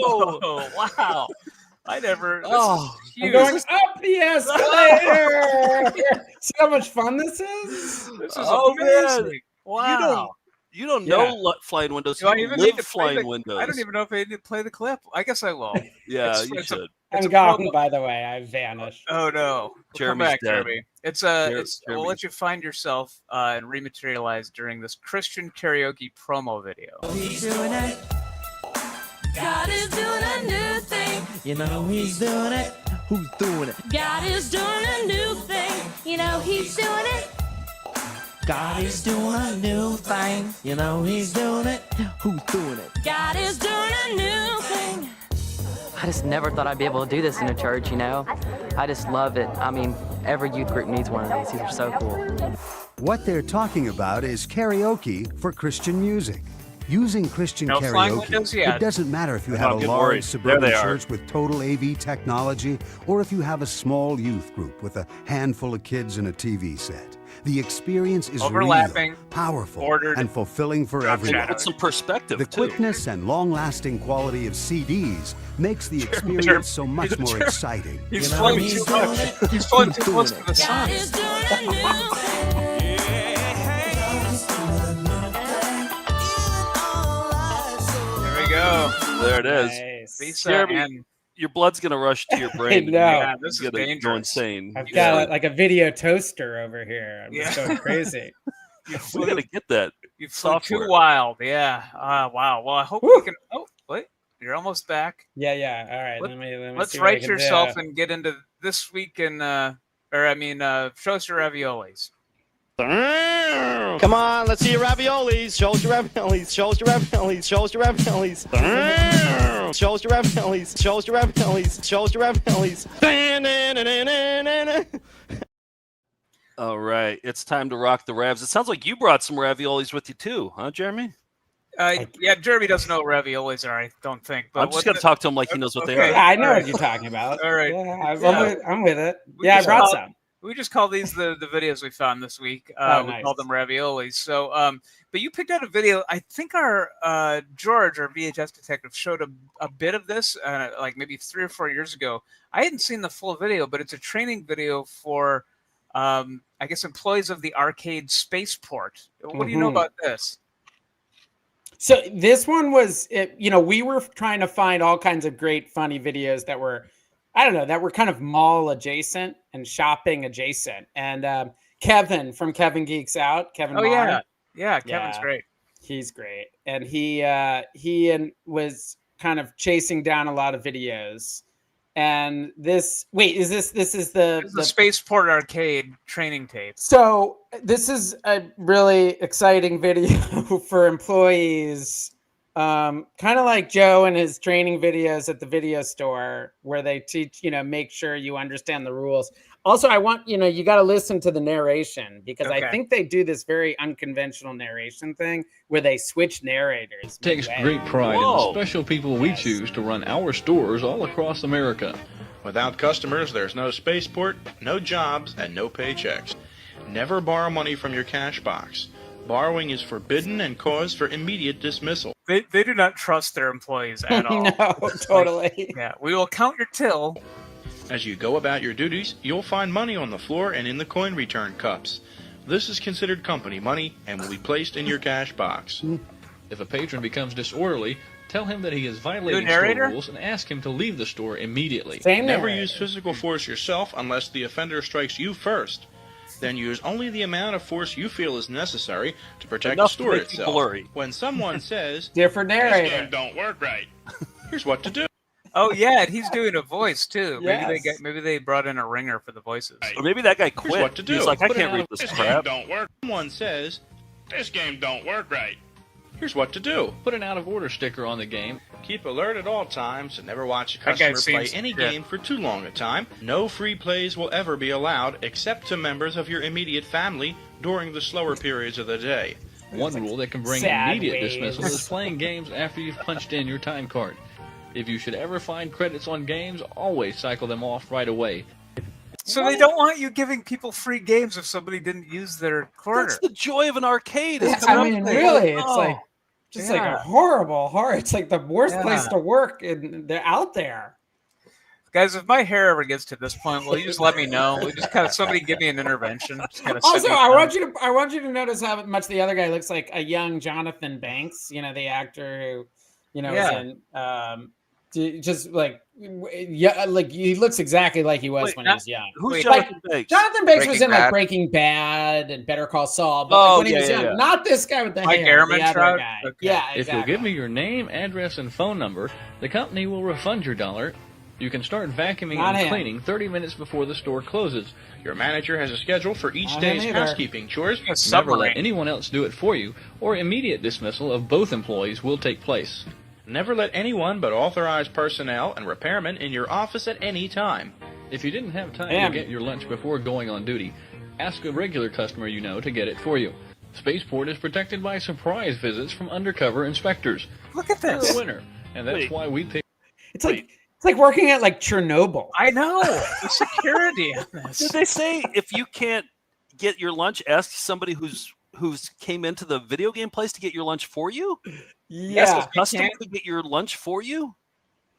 Wow! I never. I'm going up the escalator. See how much fun this is? This is amazing. Man. Wow! You don't know Flying Windows. Do I even need to Flying Windows? I don't even know if I need to play the clip. I guess I will. Yeah, you should. I'm gone, by the way. I vanished. Oh no! Jeremy's Come back, dead. Jeremy. We'll let you find yourself and rematerialize during this Christian karaoke promo video. He's doing it. God is doing a new thing. You know he's doing it. Who's doing it? God is doing a new thing. You know he's doing it. God is doing a new thing. You know he's doing it. Who's doing it? God is doing a new thing. I just never thought I'd be able to do this in a church, you know? I just love it. I mean, every youth group needs one of these. These are so cool. What they're talking about is karaoke for Christian music. Using Christian karaoke, it doesn't matter if you have a large suburban church with total AV technology or if you have a small youth group with a handful of kids and a TV set. The experience is overlapping, real, powerful, and fulfilling for everyone. Put some perspective, the quickness and long-lasting quality of CDs makes the experience so much more exciting. He's flown too much. He's flown too close to the sun. There we go. There it is. Nice. Jeremy, your blood's gonna rush to your brain. Yeah, this is dangerous. Go insane. I've got like a video toaster over here. I'm just going crazy. We gotta get that. You flew too wild. Yeah. Wow. Well, I hope we can. Oh, wait. You're almost back. Yeah. All right. Let me let's see what I right can yourself do. and get into This Week in, show us your raviolis. Come on, let's see your raviolis. Show us your raviolis. Show us your raviolis. Show us your raviolis. Show us your raviolis. Show us your raviolis. Show us your raviolis. All right, it's time to rock the ravs. It sounds like you brought some raviolis with you too, huh, Jeremy? Yeah, Jeremy doesn't know what raviolis are, I don't think. But I'm just gonna talk to him like he knows what they are. Yeah, I know what you're talking about. All right. Yeah, I'm with it. I brought some. We just call these the videos we found this week. We call them raviolis. So, but you picked out a video. I think our George, our VHS detective, showed a bit of this, like maybe 3 or 4 years ago. I hadn't seen the full video, but it's a training video for, I guess, employees of the arcade spaceport. What do you know about this? So this one was, we were trying to find all kinds of great, funny videos that were, I don't know, that were kind of mall adjacent and shopping adjacent. And Kevin from Kevin Geeks Out, Kevin. Oh Maher, yeah, Kevin's great. He's great, and he was kind of chasing down a lot of videos. And this is the Spaceport Arcade training tape. So this is a really exciting video for employees, kind of like Joe and his training videos at the video store, where they teach, make sure you understand the rules. Also, I want, you got to listen to the narration, because I think they do this very unconventional narration thing where they switch narrators. Takes great pride in the special people we choose to run our stores all across America. Without customers, there's no spaceport, no jobs, and no paychecks. Never borrow money from your cash box. Borrowing is forbidden and cause for immediate dismissal. They do not trust their employees at all. No, totally. We will count your till. As you go about your duties, you'll find money on the floor and in the coin return cups. This is considered company money and will be placed in your cash box. If a patron becomes disorderly, tell him that he is violating store rules and ask him to leave the store immediately. Never use physical force yourself unless the offender strikes you first. Then use only the amount of force you feel is necessary to protect the store itself. When someone says, different narrator, this game don't work right, here's what to do. Oh yeah, and he's doing a voice too. Maybe they brought in a ringer for the voices. Or maybe that guy quit. Here's what to do. He's like, I can't read this crap. Game don't work. Someone says, this game don't work right. Here's what to do. Put an out of order sticker on the game. Keep alert at all times and never watch a customer play any game for too long a time. No free plays will ever be allowed except to members of your immediate family during the slower periods of the day. One rule that can bring immediate dismissal is playing games after you've punched in your time card. If you should ever find credits on games, always cycle them off right away. So they don't want you giving people free games if somebody didn't use their quarter. That's the joy of an arcade. Really, it's like just like a horrible. It's like the worst place to work, and they're out there. Guys, if my hair ever gets to this point, will you just let me know? Will you just somebody give me an intervention? Also, I want you to notice how much the other guy looks like a young Jonathan Banks. The actor who, is in. Just like he looks exactly like he was when he was young. Who's Jonathan Banks? Jonathan Banks was in like Breaking Bad and Better Call Saul, but when he was young, not this guy with the hair, the other guy. Okay. Yeah, exactly. If you'll give me your name, address, and phone number, the company will refund your $1. You can start vacuuming and cleaning 30 minutes before the store closes. Your manager has a schedule for each day's housekeeping chores. Never let anyone else do it for you, or immediate dismissal of both employees will take place. Never let anyone but authorized personnel and repairmen in your office at any time. If you didn't have time to get your lunch before going on duty, ask a regular customer you know to get it for you. Spaceport is protected by surprise visits from undercover inspectors. Look at this. You're a winner, and that's why we pick. It's like working at like Chernobyl. I know the security on this. Did they say if you can't get your lunch, ask somebody who's came into the video game place to get your lunch for you? Yeah, a customer to get your lunch for you.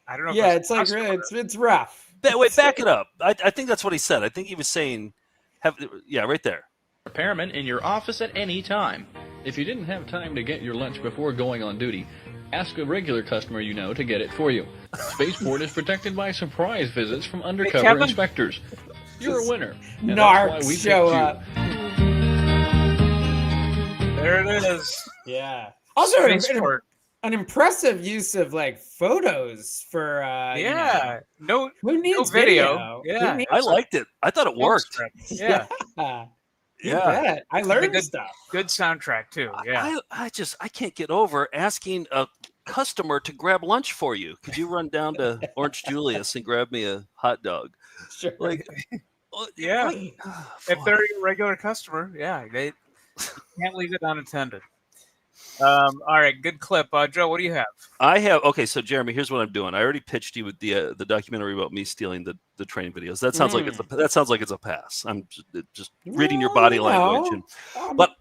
I don't know. Yeah, it's like it's rough. Wait, back it up. I think that's what he said. I think he was saying, right there. Repairman in your office at any time. If you didn't have time to get your lunch before going on duty, ask a regular customer you know to get it for you. Spaceport is protected by surprise visits from undercover inspectors. You're a winner. And that's why we show up. There it is. Yeah. Also, an impressive use of like photos for no needs video. Yeah, I liked it. I thought it worked. Yeah. Bet. I learned good stuff. Good soundtrack too. Yeah. I can't get over asking a customer to grab lunch for you. Could you run down to Orange Julius and grab me a hot dog? Sure. If they're a regular customer, they can't leave it unattended. All right, good clip. Joe, what do you have? So Jeremy, here's what I'm doing. I already pitched you with the documentary about me stealing the training videos. That sounds like it's a pass. I'm just reading your body language, but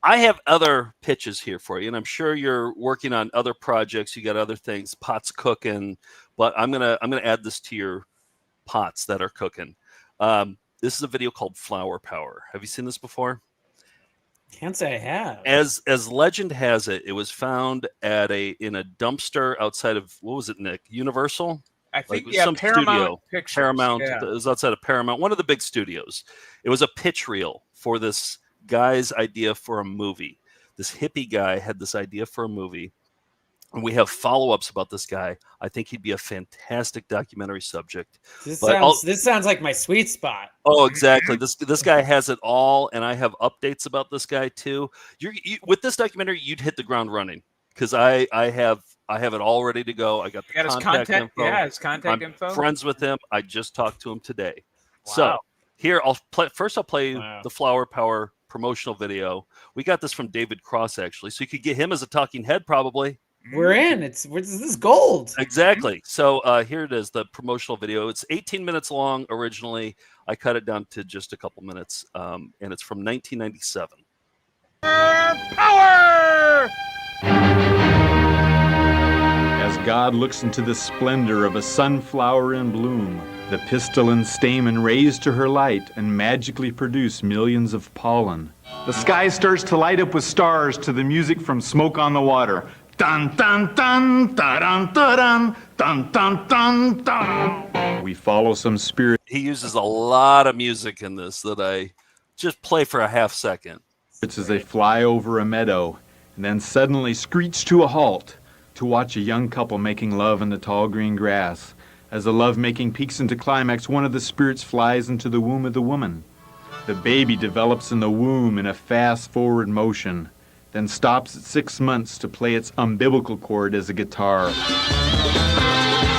I have other pitches here for you, and I'm sure you're working on other projects. You got other things, pots cooking, but I'm gonna add this to your pots that are cooking. This is a video called Flower Power. Have you seen this before? Can't say I have. As legend has it, it was found in a dumpster outside of, what was it, Nick? Universal? I think, some Paramount studio. Pictures. Paramount. Yeah. It was outside of Paramount, one of the big studios. It was a pitch reel for this guy's idea for a movie. This hippie guy had this idea for a movie. And we have follow-ups about this guy. I think he'd be a fantastic documentary subject. This sounds like my sweet spot. Oh, exactly. This guy has it all, and I have updates about this guy too. With this documentary, you'd hit the ground running because I have it all ready to go. I got the contact info. Yeah, his contact I'm info. friends with him. I just talked to him today. Wow. So here I'll play the Flower Power promotional video. We got this from David Cross actually, so you could get him as a talking head probably. We're in. This is gold. Exactly. So here it is, the promotional video. It's 18 minutes long originally. I cut it down to just a couple minutes, and it's from 1997. Power! As God looks into the splendor of a sunflower in bloom, the pistil and stamen raise to her light and magically produce millions of pollen. The sky starts to light up with stars to the music from Smoke on the Water. Dun dun dun dun dun dun dun dun dun dun. We follow some spirit. He uses a lot of music in this that I just play for a half second. It's as they fly over a meadow and then suddenly screech to a halt to watch a young couple making love in the tall green grass. As the lovemaking peaks into climax, one of the spirits flies into the womb of the woman. The baby develops in the womb in a fast forward motion, then stops at 6 months to play its umbilical cord as a guitar.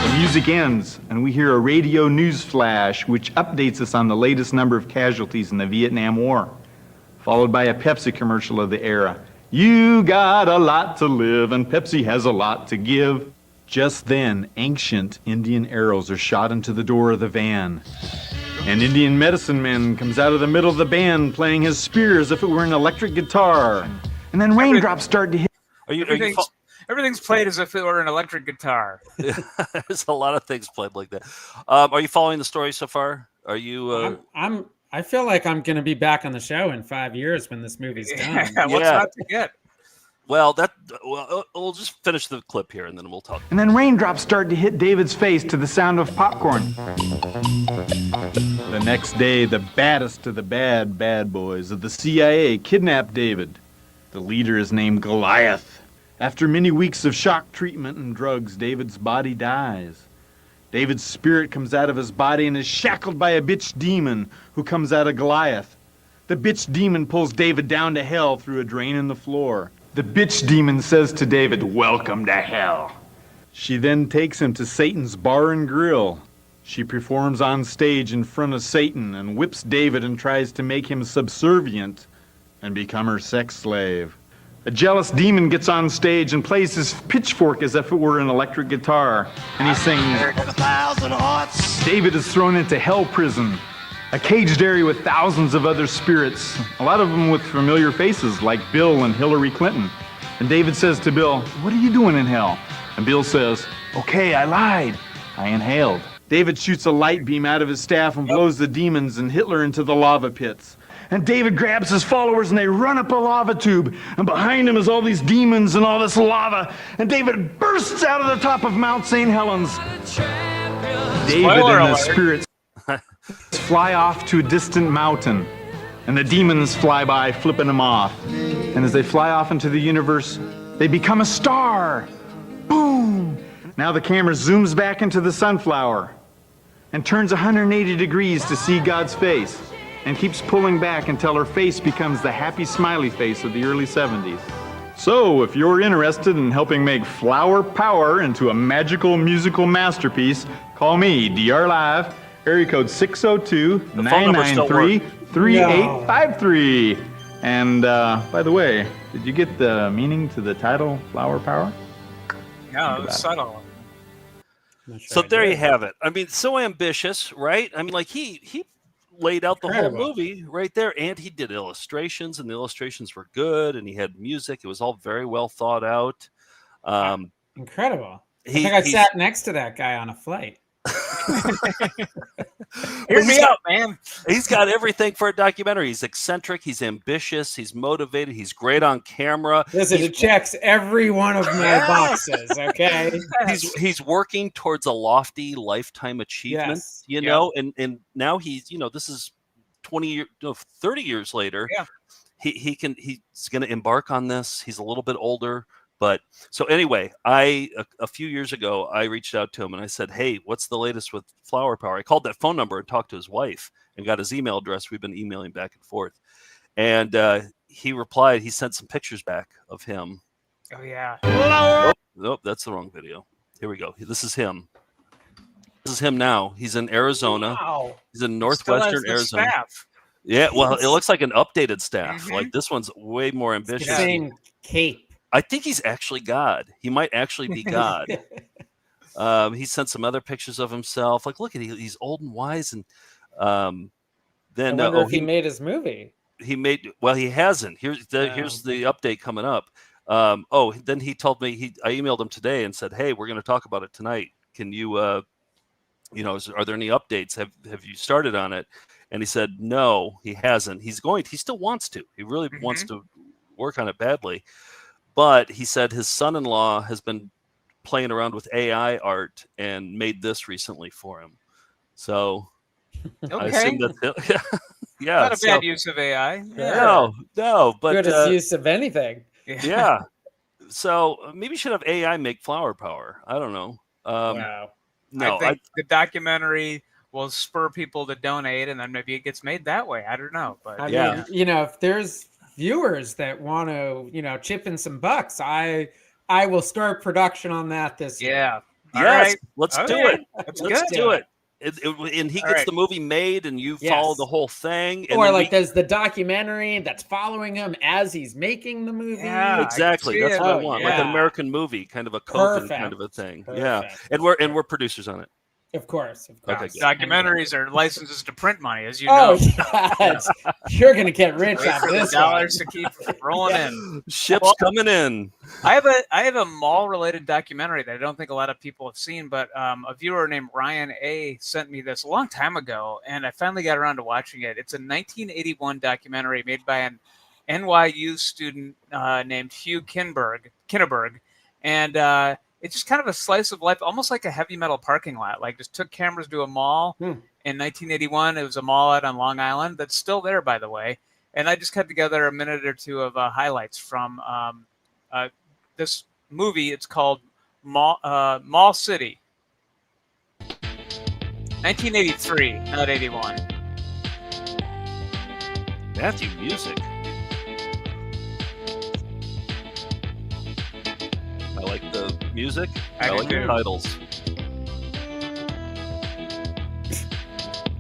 The music ends, and we hear a radio news flash which updates us on the latest number of casualties in the Vietnam War, followed by a Pepsi commercial of the era. You got a lot to live, and Pepsi has a lot to give. Just then, ancient Indian arrows are shot into the door of the van. An Indian medicine man comes out of the middle of the band playing his spear as if it were an electric guitar. And then raindrops start to hit. Everything's played as if it were an electric guitar. There's a lot of things played like that. Are you following the story so far? Are you? I feel like I'm going to be back on the show in 5 years when this movie's done. What's not to get? Well, we'll just finish the clip here and then we'll talk. And then raindrops start to hit David's face to the sound of popcorn. The next day, the baddest of the bad boys of the CIA kidnapped David. The leader is named Goliath. After many weeks of shock treatment and drugs, David's body dies. David's spirit comes out of his body and is shackled by a bitch demon who comes out of Goliath. The bitch demon pulls David down to hell through a drain in the floor. The bitch demon says to David, "Welcome to hell." She then takes him to Satan's bar and grill. She performs on stage in front of Satan and whips David and tries to make him subservient and become her sex slave. A jealous demon gets on stage and plays his pitchfork as if it were an electric guitar. And he sings, David is thrown into hell prison, a caged area with thousands of other spirits, a lot of them with familiar faces like Bill and Hillary Clinton. And David says to Bill, "What are you doing in hell?" And Bill says, "Okay, I lied. I inhaled." David shoots a light beam out of his staff and blows the demons and Hitler into the lava pits. And David grabs his followers and they run up a lava tube. And behind him is all these demons and all this lava. And David bursts out of the top of Mount St. Helens. David and the spirits fly off to a distant mountain. And the demons fly by, flipping them off. And as they fly off into the universe, they become a star. Boom! Now the camera zooms back into the sunflower and turns 180 degrees to see God's face, and keeps pulling back until her face becomes the happy smiley face of the early 70s. So, if you're interested in helping make Flower Power into a magical musical masterpiece, call me, DR Live, area code 602-993-3853. And, by the way, did you get the meaning to the title, Flower Power? No, it was subtle. So there you have it. I mean, so ambitious, right? I mean, like he laid out the whole movie right there, and he did illustrations, and the illustrations were good, and he had music. It was all very well thought out. Incredible. I think I sat next to that guy on a flight. Hear me out, man. He's got everything for a documentary. He's eccentric. He's ambitious. He's motivated. He's great on camera. Listen, it checks every one of my boxes. Okay, he's working towards a lofty lifetime achievement. Yes. You know, and now he's this is 30 years later. Yeah. He's going to embark on this. He's a little bit older. But so anyway, a few years ago, I reached out to him and I said, hey, what's the latest with Flower Power? I called that phone number and talked to his wife and got his email address. We've been emailing back and forth. And he replied, he sent some pictures back of him. Oh, yeah. Nope, that's the wrong video. Here we go. This is him. This is him now. He's in Arizona. Wow. He's in northwestern Arizona. Staff. Yeah, well, it looks like an updated staff. Like this one's way more ambitious. The same cape. I think he's actually God. He might actually be God. He sent some other pictures of himself. Like, look at he's old and wise. And then I wonder if he made his movie. He hasn't. Here's the update coming up. Then he told me I emailed him today and said, hey, we're going to talk about it tonight. Can you, are there any updates? Have you started on it? And he said, no, he hasn't. He still wants to. He really wants to work on it badly. But he said his son-in-law has been playing around with AI art and made this recently for him. So I assume that's it. Yeah. Not a bad use of AI. No, but good use of anything. Yeah. So maybe you should have AI make Flower Power. I don't know. Wow. No, I think the documentary will spur people to donate, and then maybe it gets made that way. I don't know, but I mean, if there's viewers that want to, chip in some bucks, I will start production on that this year. Yeah. Yes, let's do it. Let's do it. And he gets the movie made, and you follow the whole thing. And or there's the documentary that's following him as he's making the movie. Yeah, exactly. That's what I want. Like an American movie, kind of a COVID kind of a thing. Yeah, and we're producers on it. Of course. Okay, documentaries are licenses to print money, as you know. Yes. You're gonna get rich off this dollars to keep rolling in. Ships coming in. I have a mall-related documentary that I don't think a lot of people have seen, but a viewer named Ryan A sent me this a long time ago, and I finally got around to watching it. It's a 1981 documentary made by an NYU student named Hugh Kinneberg, and it's just kind of a slice of life, almost like a heavy metal parking lot. Like, just took cameras to a mall in 1981. It was a mall out on Long Island that's still there, by the way. And I just cut together a minute or two of highlights from this movie. It's called Mall City. 1983, not 81. Matthew Music. I like the music. I like the titles.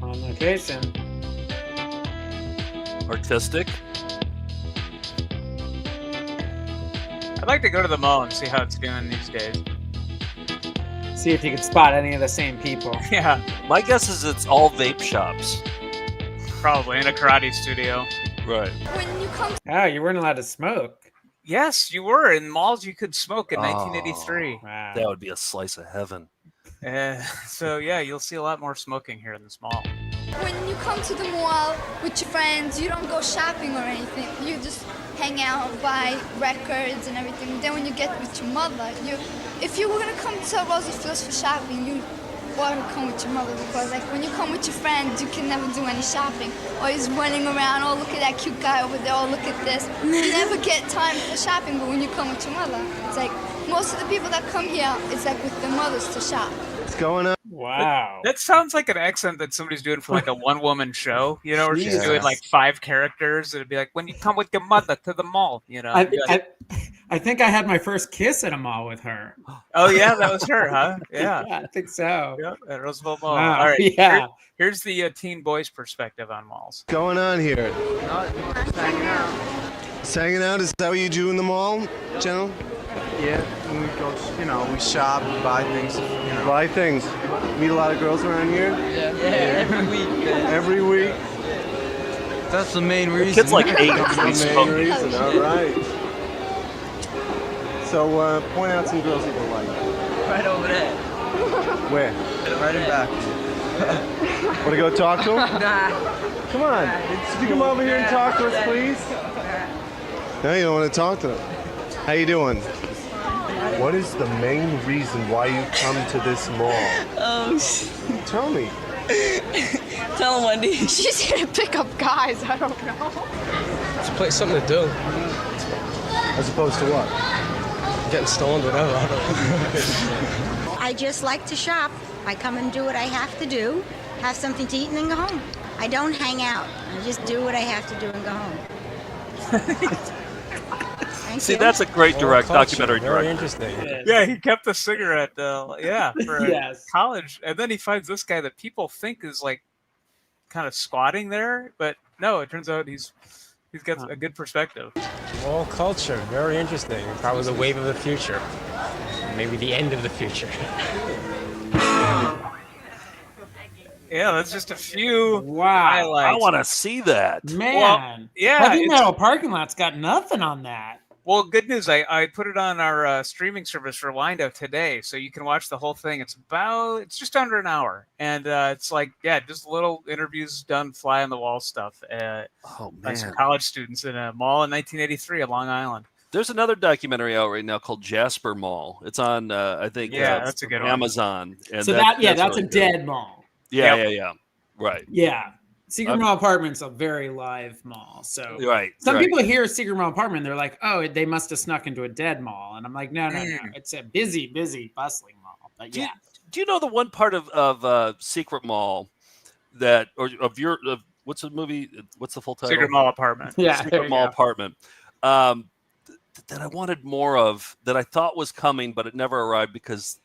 On location. Artistic. I'd like to go to the mall and see how it's doing these days. See if you can spot any of the same people. Yeah. My guess is it's all vape shops. Probably in a karate studio. Right. When you come Oh, you weren't allowed to smoke. Yes, you were. In malls, you could smoke in 1983. Wow. That would be a slice of heaven. So, yeah, you'll see a lot more smoking here in this mall. When you come to the mall with your friends, you don't go shopping or anything. You just hang out, buy records and everything. Then when you get with your mother, if you were going to come to Rosie Fields for shopping, you want to come with your mother, because like when you come with your friends, you can never do any shopping. Always running around, oh look at that cute guy over there, oh look at this. You never get time for shopping, but when you come with your mother, it's like most of the people that come here, it's like with their mothers to shop. What's going on? Wow. That sounds like an accent that somebody's doing for like a one-woman show, or she's doing like 5 characters. It'd be like, when you come with your mother to the mall, I think I had my first kiss at a mall with her. Oh yeah, that was her, huh? Yeah, I think so. Yeah, at Roosevelt Mall. Wow. All right, Yeah. Here's the teen boys' perspective on malls. What's going on here? Just hanging out? Is that what you do in the mall, General? Yeah, and we go, we shop, we buy things, Buy things. Meet a lot of girls around here? Yeah, every week. Man. Every week? That's the main reason. Kid's like 8. That's the main reason, all right. So point out some girls that you like. Right over there. Where? Right in back. Want to go talk to him? Nah. Come on. Could you come over here and talk to us, please? No, you don't want to talk to them. How you doing? What is the main reason why you come to this mall? Tell me. Tell him, Wendy. She's here to pick up guys. I don't know. It's a place, something to do. As opposed to what? Getting stoned, whatever. I don't know. I just like to shop. I come and do what I have to do, have something to eat, and then go home. I don't hang out. I just do what I have to do and go home. See, that's a great documentary director. Very interesting. Yeah, he kept the cigarette. For Yes. college, and then he finds this guy that people think is like kind of squatting there, but no, it turns out he's got a good perspective. Mall culture, very interesting. Probably the wave of the future. Maybe the end of the future. Yeah, that's just a few Wow. highlights. I want to see that. Man. Well, yeah, Heavy it's- Metal Parking Lot's got nothing on that. Well, good news. I put it on our streaming service for Wind-Up today, so you can watch the whole thing. It's just under an hour, and it's like just little interviews done, fly on the wall stuff. By some college students in a mall in 1983 on Long Island. There's another documentary out right now called Jasper Mall. It's on, I think, that's a good one. Amazon. And So that's really a good. dead mall. Yeah. Right. Yeah. Secret Mall Apartment's a very live mall. So Right. some people hear Secret Mall Apartment, they're like, oh, they must have snuck into a dead mall. And I'm like, no. It's a busy, bustling mall. But Do you know the one part of Secret Mall that, or of what's the movie? What's the full title? Secret Mall Apartment. Yeah. Secret Mall Apartment. That I wanted more of, that I thought was coming, but it never arrived because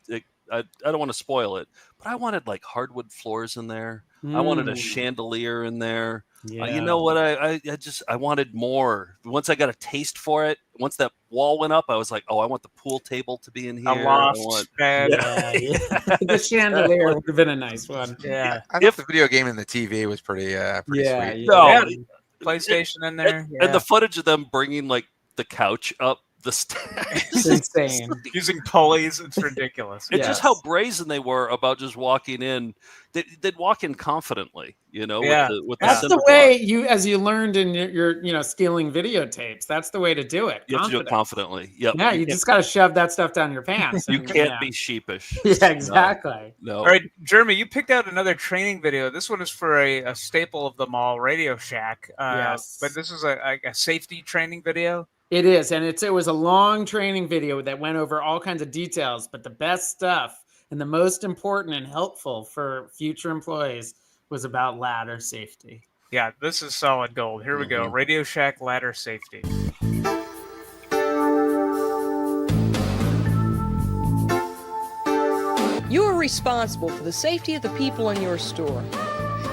I don't want to spoil it. But I wanted like hardwood floors in there. I wanted a chandelier in there. You know what? I wanted more. Once I got a taste for it, once that wall went up, I was like, oh, I want the pool table to be in here. A loft bed. The chandelier would have been a nice one. Yeah. I thought the video game and the TV was pretty sweet. No. PlayStation in there. And the footage of them bringing like the couch up the stairs. It's insane. Using pulleys. It's ridiculous. It's just how brazen they were about just walking in. They'd walk in confidently, with that's the the way as you learned in your stealing videotapes. That's the way to do it. You have to do it confidently. Yep. Yeah, you just got to shove that stuff down your pants. You can't be sheepish. Yeah, exactly. No. All right, Jeremy, you picked out another training video. This one is for a staple of the mall, Radio Shack. Yes. But this is a safety training video. It is, and it was a long training video that went over all kinds of details, but the best stuff and the most important and helpful for future employees was about ladder safety. Yeah, this is solid gold. Here we go. Radio Shack ladder safety. You are responsible for the safety of the people in your store.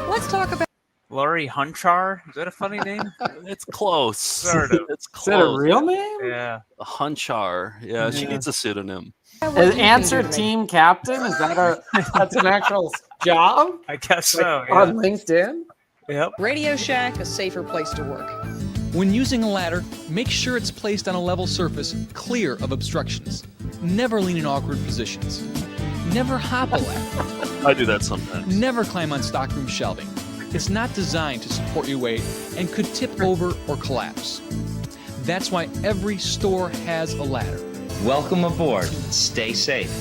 Let's talk about Laurie Hunchar. Is that a funny name? It's close. Sort of. It's close. Is that a real name? Yeah. Hunchar. Yeah, she needs a pseudonym. Answer team captain? Is that that's an actual job? I guess so. On LinkedIn? Yep. Radio Shack, a safer place to work. When using a ladder, make sure it's placed on a level surface, clear of obstructions. Never lean in awkward positions. Never hop a ladder. I do that sometimes. Never climb on stockroom shelving. It's not designed to support your weight and could tip over or collapse. That's why every store has a ladder. Welcome aboard. Stay safe.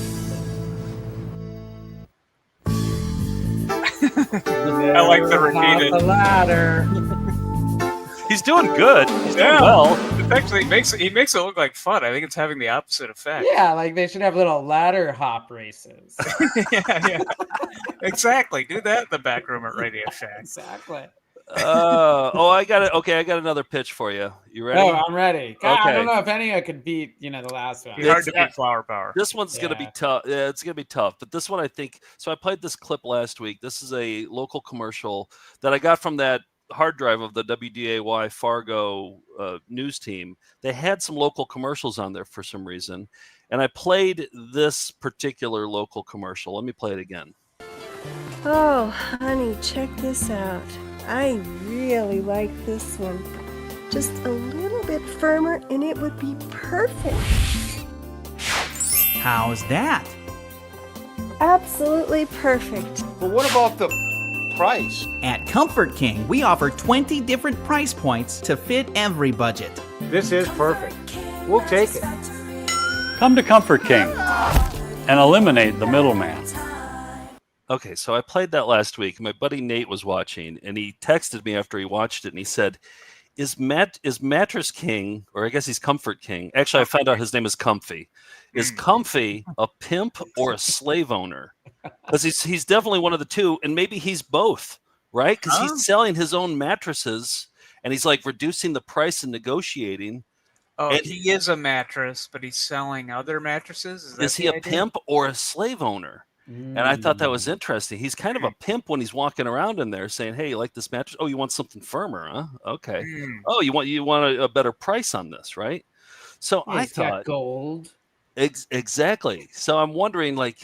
I like the repeated. The ladder. He's doing good. He's doing Yeah. well. It actually makes it look like fun. I think it's having the opposite effect. Yeah, like they should have little ladder hop races. yeah. Exactly. Do that in the back room at Radio Shack. Exactly. I got it. Okay, I got another pitch for you. You ready? Oh, I'm ready. God, I Okay. don't know if any of it could beat, the last one. It's hard to beat Flower Power. This one's going to be tough. Yeah, it's going to be tough. But this one, I think. So I played this clip last week. This is a local commercial that I got from that hard drive of the WDAY Fargo news team. They had some local commercials on there for some reason. And I played this particular local commercial. Let me play it again. Oh, honey, check this out. I really like this one. Just a little bit firmer and it would be perfect. How's that? absolutely perfect. But what about the price? At Comfort King, we offer 20 different price points to fit every budget. This is perfect. We'll take it. Come to Comfort King and eliminate the middleman. Okay, so I played that last week. My buddy Nate was watching, and he texted me after he watched it, and he said, is Mattress King, or I guess he's Comfort King. Actually, I found out his name is Comfy. Is Comfy a pimp or a slave owner? Because he's definitely one of the two, and maybe he's both, right? Because he's selling his own mattresses, and he's like reducing the price and negotiating. Oh, and he is a mattress, but he's selling other mattresses? Is he a pimp or a slave owner? And I thought that was interesting. He's kind of a pimp when he's walking around in there saying, hey, you like this mattress? Oh, you want something firmer, huh? Okay. Oh, you want a better price on this, right? So I thought gold. Exactly. So I'm wondering, like,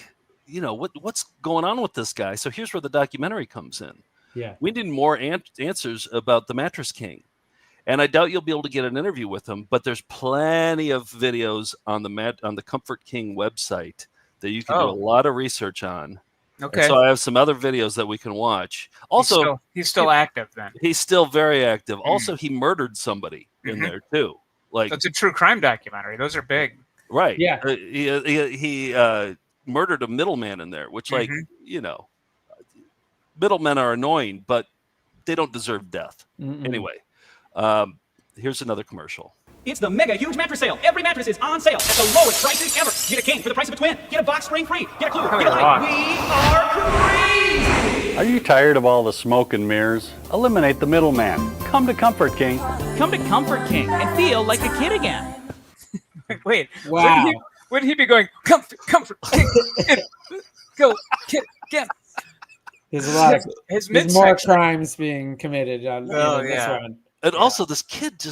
what's going on with this guy? So here's where the documentary comes in. Yeah. We need more answers about the Mattress King. And I doubt you'll be able to get an interview with him, but there's plenty of videos on the Comfort King website that you can do a lot of research on. Okay. And so I have some other videos that we can watch. Also, he's still active then. He's still very active. Also, he murdered somebody in there too. Like, it's a true crime documentary. Those are big. Right. Yeah. He murdered a middleman in there, which, like, middlemen are annoying, but they don't deserve death. Anyway, here's another commercial. It's the mega huge mattress sale. Every mattress is on sale at the lowest prices ever. Get a king for the price of a twin. Get a box spring free. Get a clue. Get a light. We are crazy. Are you tired of all the smoke and mirrors? Eliminate the middleman. Come to Comfort King. Come to Comfort King and feel like a kid again. Wait. Wow. Wouldn't he be going, comfort, King, go, kid, again? There's a lot of his more crimes being committed on this one. And also, this kid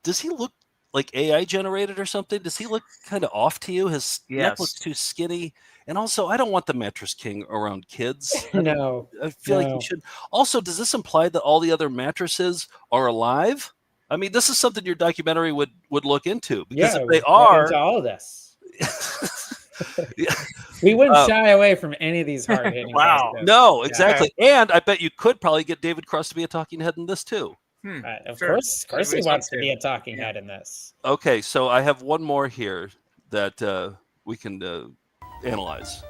does he look like AI generated or something? Does he look kind of off to you? His neck looks too skinny. And also, I don't want the Mattress King around kids. No. I feel like you should. Also, does this imply that all the other mattresses are alive? I mean, this is something your documentary would look into. Because if they are. Into all of this. We wouldn't shy away from any of these hard hitting. Wow. No, exactly. Yeah. And I bet you could probably get David Cross to be a talking head in this too. Of course he wants to be a talking head in this. Okay, so I have one more here that we can analyze.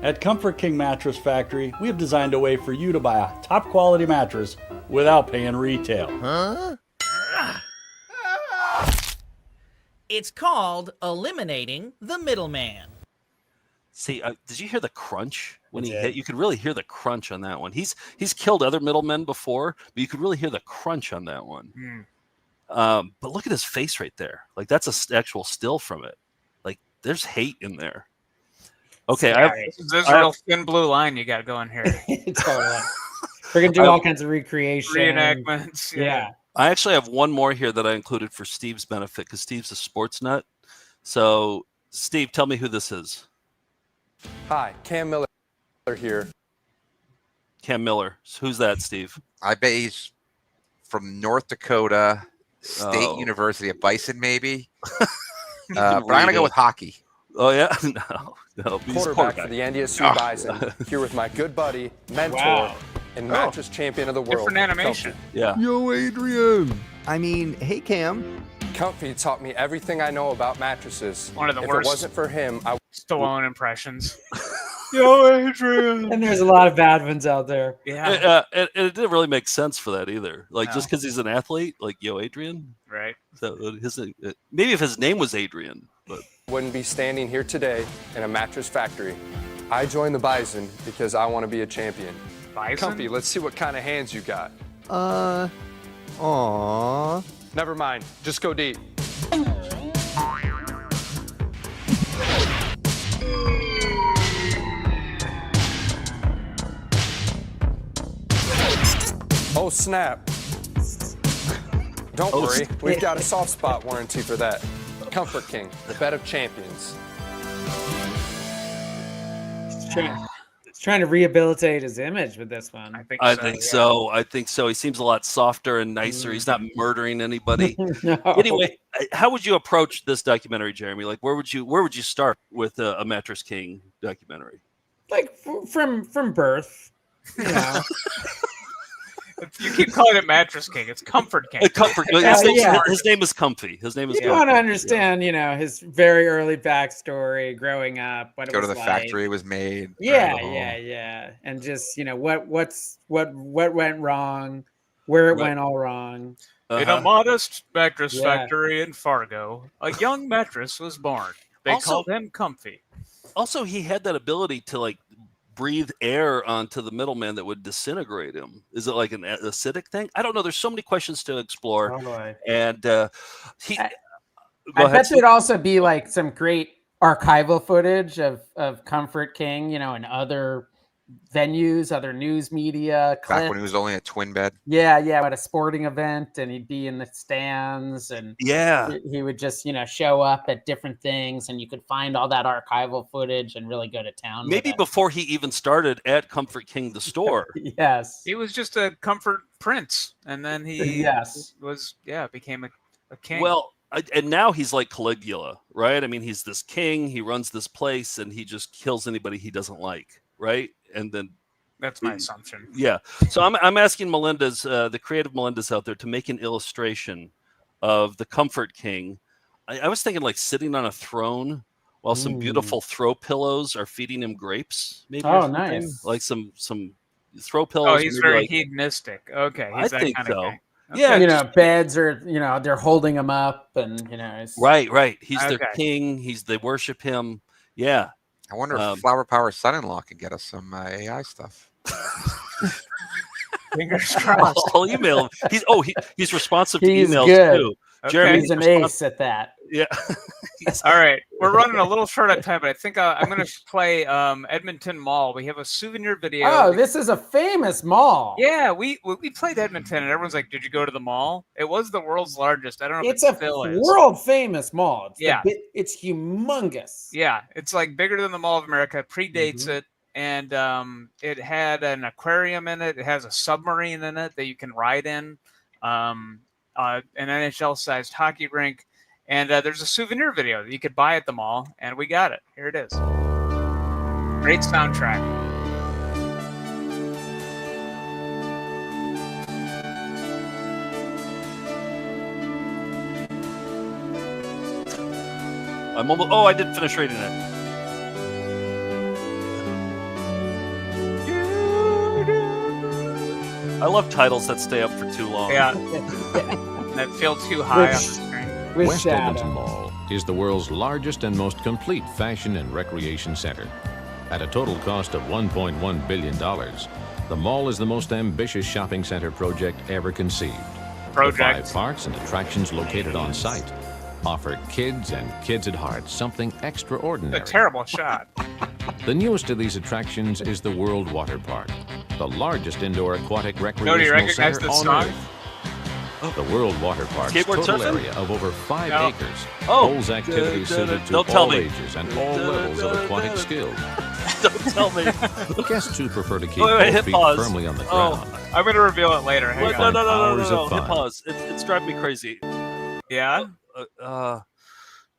At Comfort King Mattress Factory, we have designed a way for you to buy a top quality mattress without paying retail. Huh? It's called eliminating the middleman. See, did you hear the crunch when he hit? You could really hear the crunch on that one. He's killed other middlemen before, but you could really hear the crunch on that one. But look at his face right there. Like, that's an actual still from it. Like, there's hate in there. Okay, there's a real thin blue line you got going here. Totally. We're gonna do all kinds of recreation, reenactments. Yeah. I actually have one more here that I included for Steve's benefit because Steve's a sports nut. So, Steve, tell me who this is. Hi, Cam Miller here. Cam Miller. Who's that, Steve? I bet he's from North Dakota State University of Bison, maybe. But I'm going to go with hockey. Oh, yeah? No. Quarterback for the NDSU Bison, here with my good buddy, mentor, and mattress champion of the world. Different animation. Comfy. Yeah. Yo, Adrian. I mean, hey, Cam. Comfy taught me everything I know about mattresses. One of the if worst. If it wasn't for him, I Stallone impressions. Yo, Adrian. And there's a lot of bad ones out there. Yeah. And it didn't really make sense for that either. Like, just because he's an athlete, like, yo, Adrian. Right. So maybe if his name was Adrian, but wouldn't be standing here today in a mattress factory. I joined the Bison because I want to be a champion. Bison? Comfy, let's see what kind of hands you got. Aww. Never mind. Just go deep. Oh, snap. Don't worry. We've got a soft spot warranty for that. Comfort King, the bed of champions. He's trying to rehabilitate his image with this one. I think so. He seems a lot softer and nicer. He's not murdering anybody. No. Anyway, how would you approach this documentary, Jeremy? Like, where would you start with a Mattress King documentary? like from birth. You know. You keep calling it Mattress King. It's Comfort King. Comfort. His name is Comfy. His name is. You want to understand, you know, his very early backstory, growing up, what it was Go to the like. factory it was made. Yeah, and just what went wrong, where it went all wrong. In a modest mattress factory in Fargo, a young mattress was born. They called him Comfy. Also, he had that ability to like breathe air onto the middleman that would disintegrate him. Is it like an acidic thing? I don't know. There's so many questions to explore. And I bet there'd also be like some great archival footage of Comfort King, you know, and other venues, other news media clips. Back when he was only a twin bed. Yeah, at a sporting event, and he'd be in the stands, and he would just, you know, show up at different things, and you could find all that archival footage and really go to town. Maybe before he even started at Comfort King, the store. Yes, he was just a comfort prince, and then he became a king. Well, and now he's like Caligula, right? I mean, he's this king. He runs this place, and he just kills anybody he doesn't like, right? And then that's my assumption. Yeah. So I'm asking Melinda's, the creative Melinda's out there, to make an illustration of the Comfort King. I was thinking like sitting on a throne while some beautiful throw pillows are feeding him grapes. Maybe. Oh, nice. Like some throw pillows. Oh, he's very hedonistic. Okay, he's that think kind so. of king. Okay. Yeah, you know, beds are, you know, they're holding him up, and you know, right. He's their king. They worship him. Yeah. I wonder if Flower Power son-in-law can get us some AI stuff. Fingers crossed. I'll email him. He's responsive to emails too. Okay. Jeremy's an ace at that. Yeah. All right, we're running a little short on time, but I think I'm going to play Edmonton Mall. We have a souvenir video. Oh, this is a famous mall. Yeah, we played Edmonton, and everyone's like, "Did you go to the mall?" It was the world's largest. I don't know if it still is. World famous mall. It's it's humongous. Yeah, it's like bigger than the Mall of America. Predates it, and it had an aquarium in it. It has a submarine in it that you can ride in. An NHL-sized hockey rink, and there's a souvenir video that you could buy at the mall, and we got it. Here it is. Great soundtrack. I'm almost. Oh, I didn't finish reading it. I love titles that stay up for too long. Yeah. That feel too high on the screen. West Edmonton Mall is the world's largest and most complete fashion and recreation center. At a total cost of $1.1 billion, the mall is the most ambitious shopping center project ever conceived. The 5 parks and attractions located on site offer kids and kids at heart something extraordinary. A terrible shot. The newest of these attractions is the World Water Park, the largest indoor aquatic recreational center on Earth. The World Water Park's total area of over 5 acres holds activities suited to all ages and all levels of aquatic skill. Don't tell me. Guests who prefer to keep both feet firmly on the ground. I'm going to reveal it later. Hang on. No. Hit pause. It's driving me crazy. Yeah? Oh,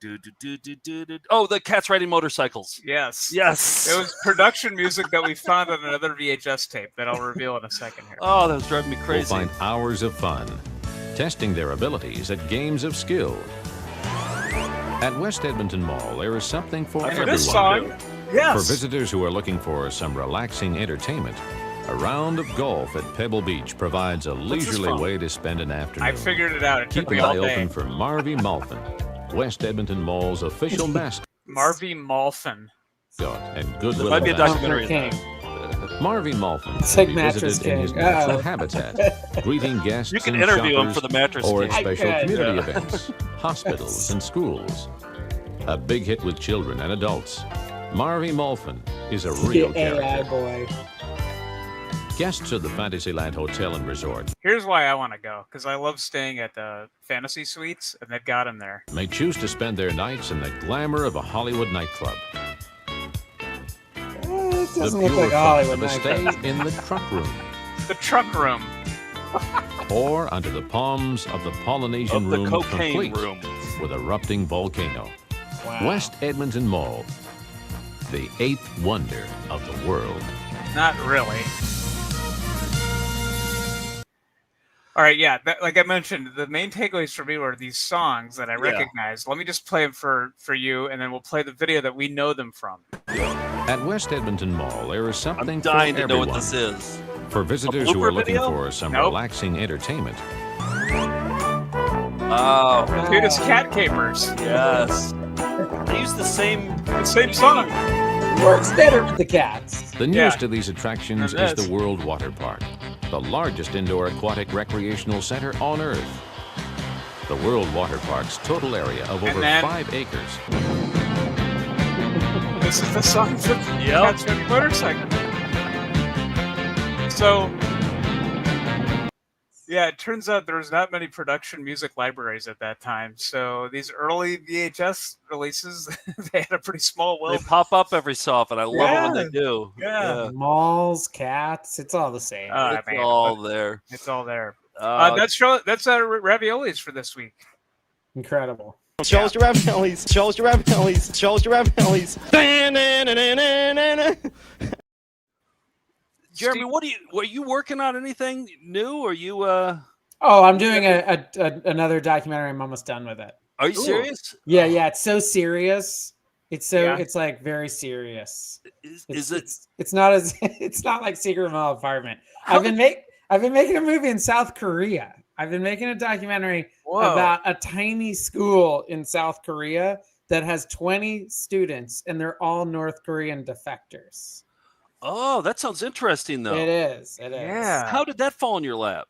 the cats riding motorcycles. Yes. Yes. It was production music that we found on another VHS tape that I'll reveal in a second here. Oh, that was driving me crazy. We'll find hours of fun, testing their abilities at games of skill. At West Edmonton Mall, there is something for everyone. This song, yes. For visitors who are looking for some relaxing entertainment, a round of golf at Pebble Beach provides a leisurely way to spend an afternoon. I figured it out. It Keep took me an all eye day. open for Marvy Malfin, West Edmonton Mall's official mascot. Marvy Malfin. And good There little might be a documentary. Marvy Malfin It's like can be Mattress visited in his King. natural Oh. habitat, greeting guests You can and interview him shoppers, for the Mattress or at King. special I could, community yeah. events, hospitals, and schools. A big hit with children and adults. Marvy Malfin is a real character. AI boy. Guests of the Fantasyland Hotel and Resort Here's why I want to go, because I love staying at the Fantasy Suites, and they've got him there. may choose to spend their nights in the glamour of a Hollywood nightclub. It The doesn't look pure like a fun Hollywood of a stay nightclub. in the truck room, The truck room. or under the palms of the Polynesian Of the room, cocaine complete room. with erupting volcano. Wow. West Edmonton Mall. the eighth wonder of the world. Not really. All right, yeah. Like I mentioned, the main takeaways for me were these songs that I recognize. Let me just play them for you, and then we'll play the video that we know them from. At West Edmonton Mall, there is something I'm dying for to know everyone. what this is. For visitors who are looking for some relaxing entertainment. Oh, dude, it's Cat Capers. Yes. They use the same song. Works better with the cats. The newest of these attractions is the World Water Park, the largest indoor aquatic recreational center on Earth. The World Water Park's total area of over 5 acres. This is the song for Cats Running Motorcycle. So, yeah, it turns out there was not many production music libraries at that time. So these early VHS releases, they had a pretty small will. They pop up every so often. I love it when they do. Yeah. Malls, cats, it's all the same. It's all there. It's all there. That's raviolis for this week. Incredible. Shows the raviolis. Shows the raviolis. Shows the raviolis. Jeremy, were you working on anything new? Or you? Oh, I'm doing another documentary. I'm almost done with it. Are you serious? Yeah, yeah. It's so serious. It's like very serious. It's not as it's not like Secret Mall Apartment. I've been making a movie in South Korea. I've been making a documentary about a tiny school in South Korea that has 20 students, and they're all North Korean defectors. Oh, that sounds interesting, though. It is. It is. Yeah. How did that fall in your lap?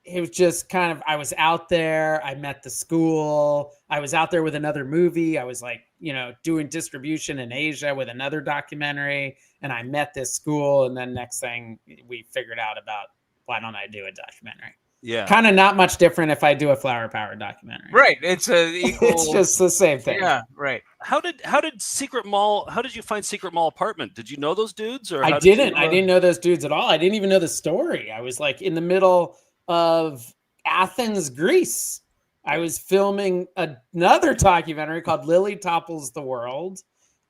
It was just kind of, I was out there. I met the school. I was out there with another movie. I was doing distribution in Asia with another documentary. And I met this school. And then next thing we figured out about, why don't I do a documentary? Yeah. Kind of not much different if I do a flower power documentary. Right. It's equal. It's just the same thing. Yeah. Right. How did Secret Mall? How did you find Secret Mall Apartment? Did you know those dudes? Or I didn't. I didn't know those dudes at all. I didn't even know the story. I was like in the middle of Athens, Greece. I was filming another documentary called Lily Topples the World.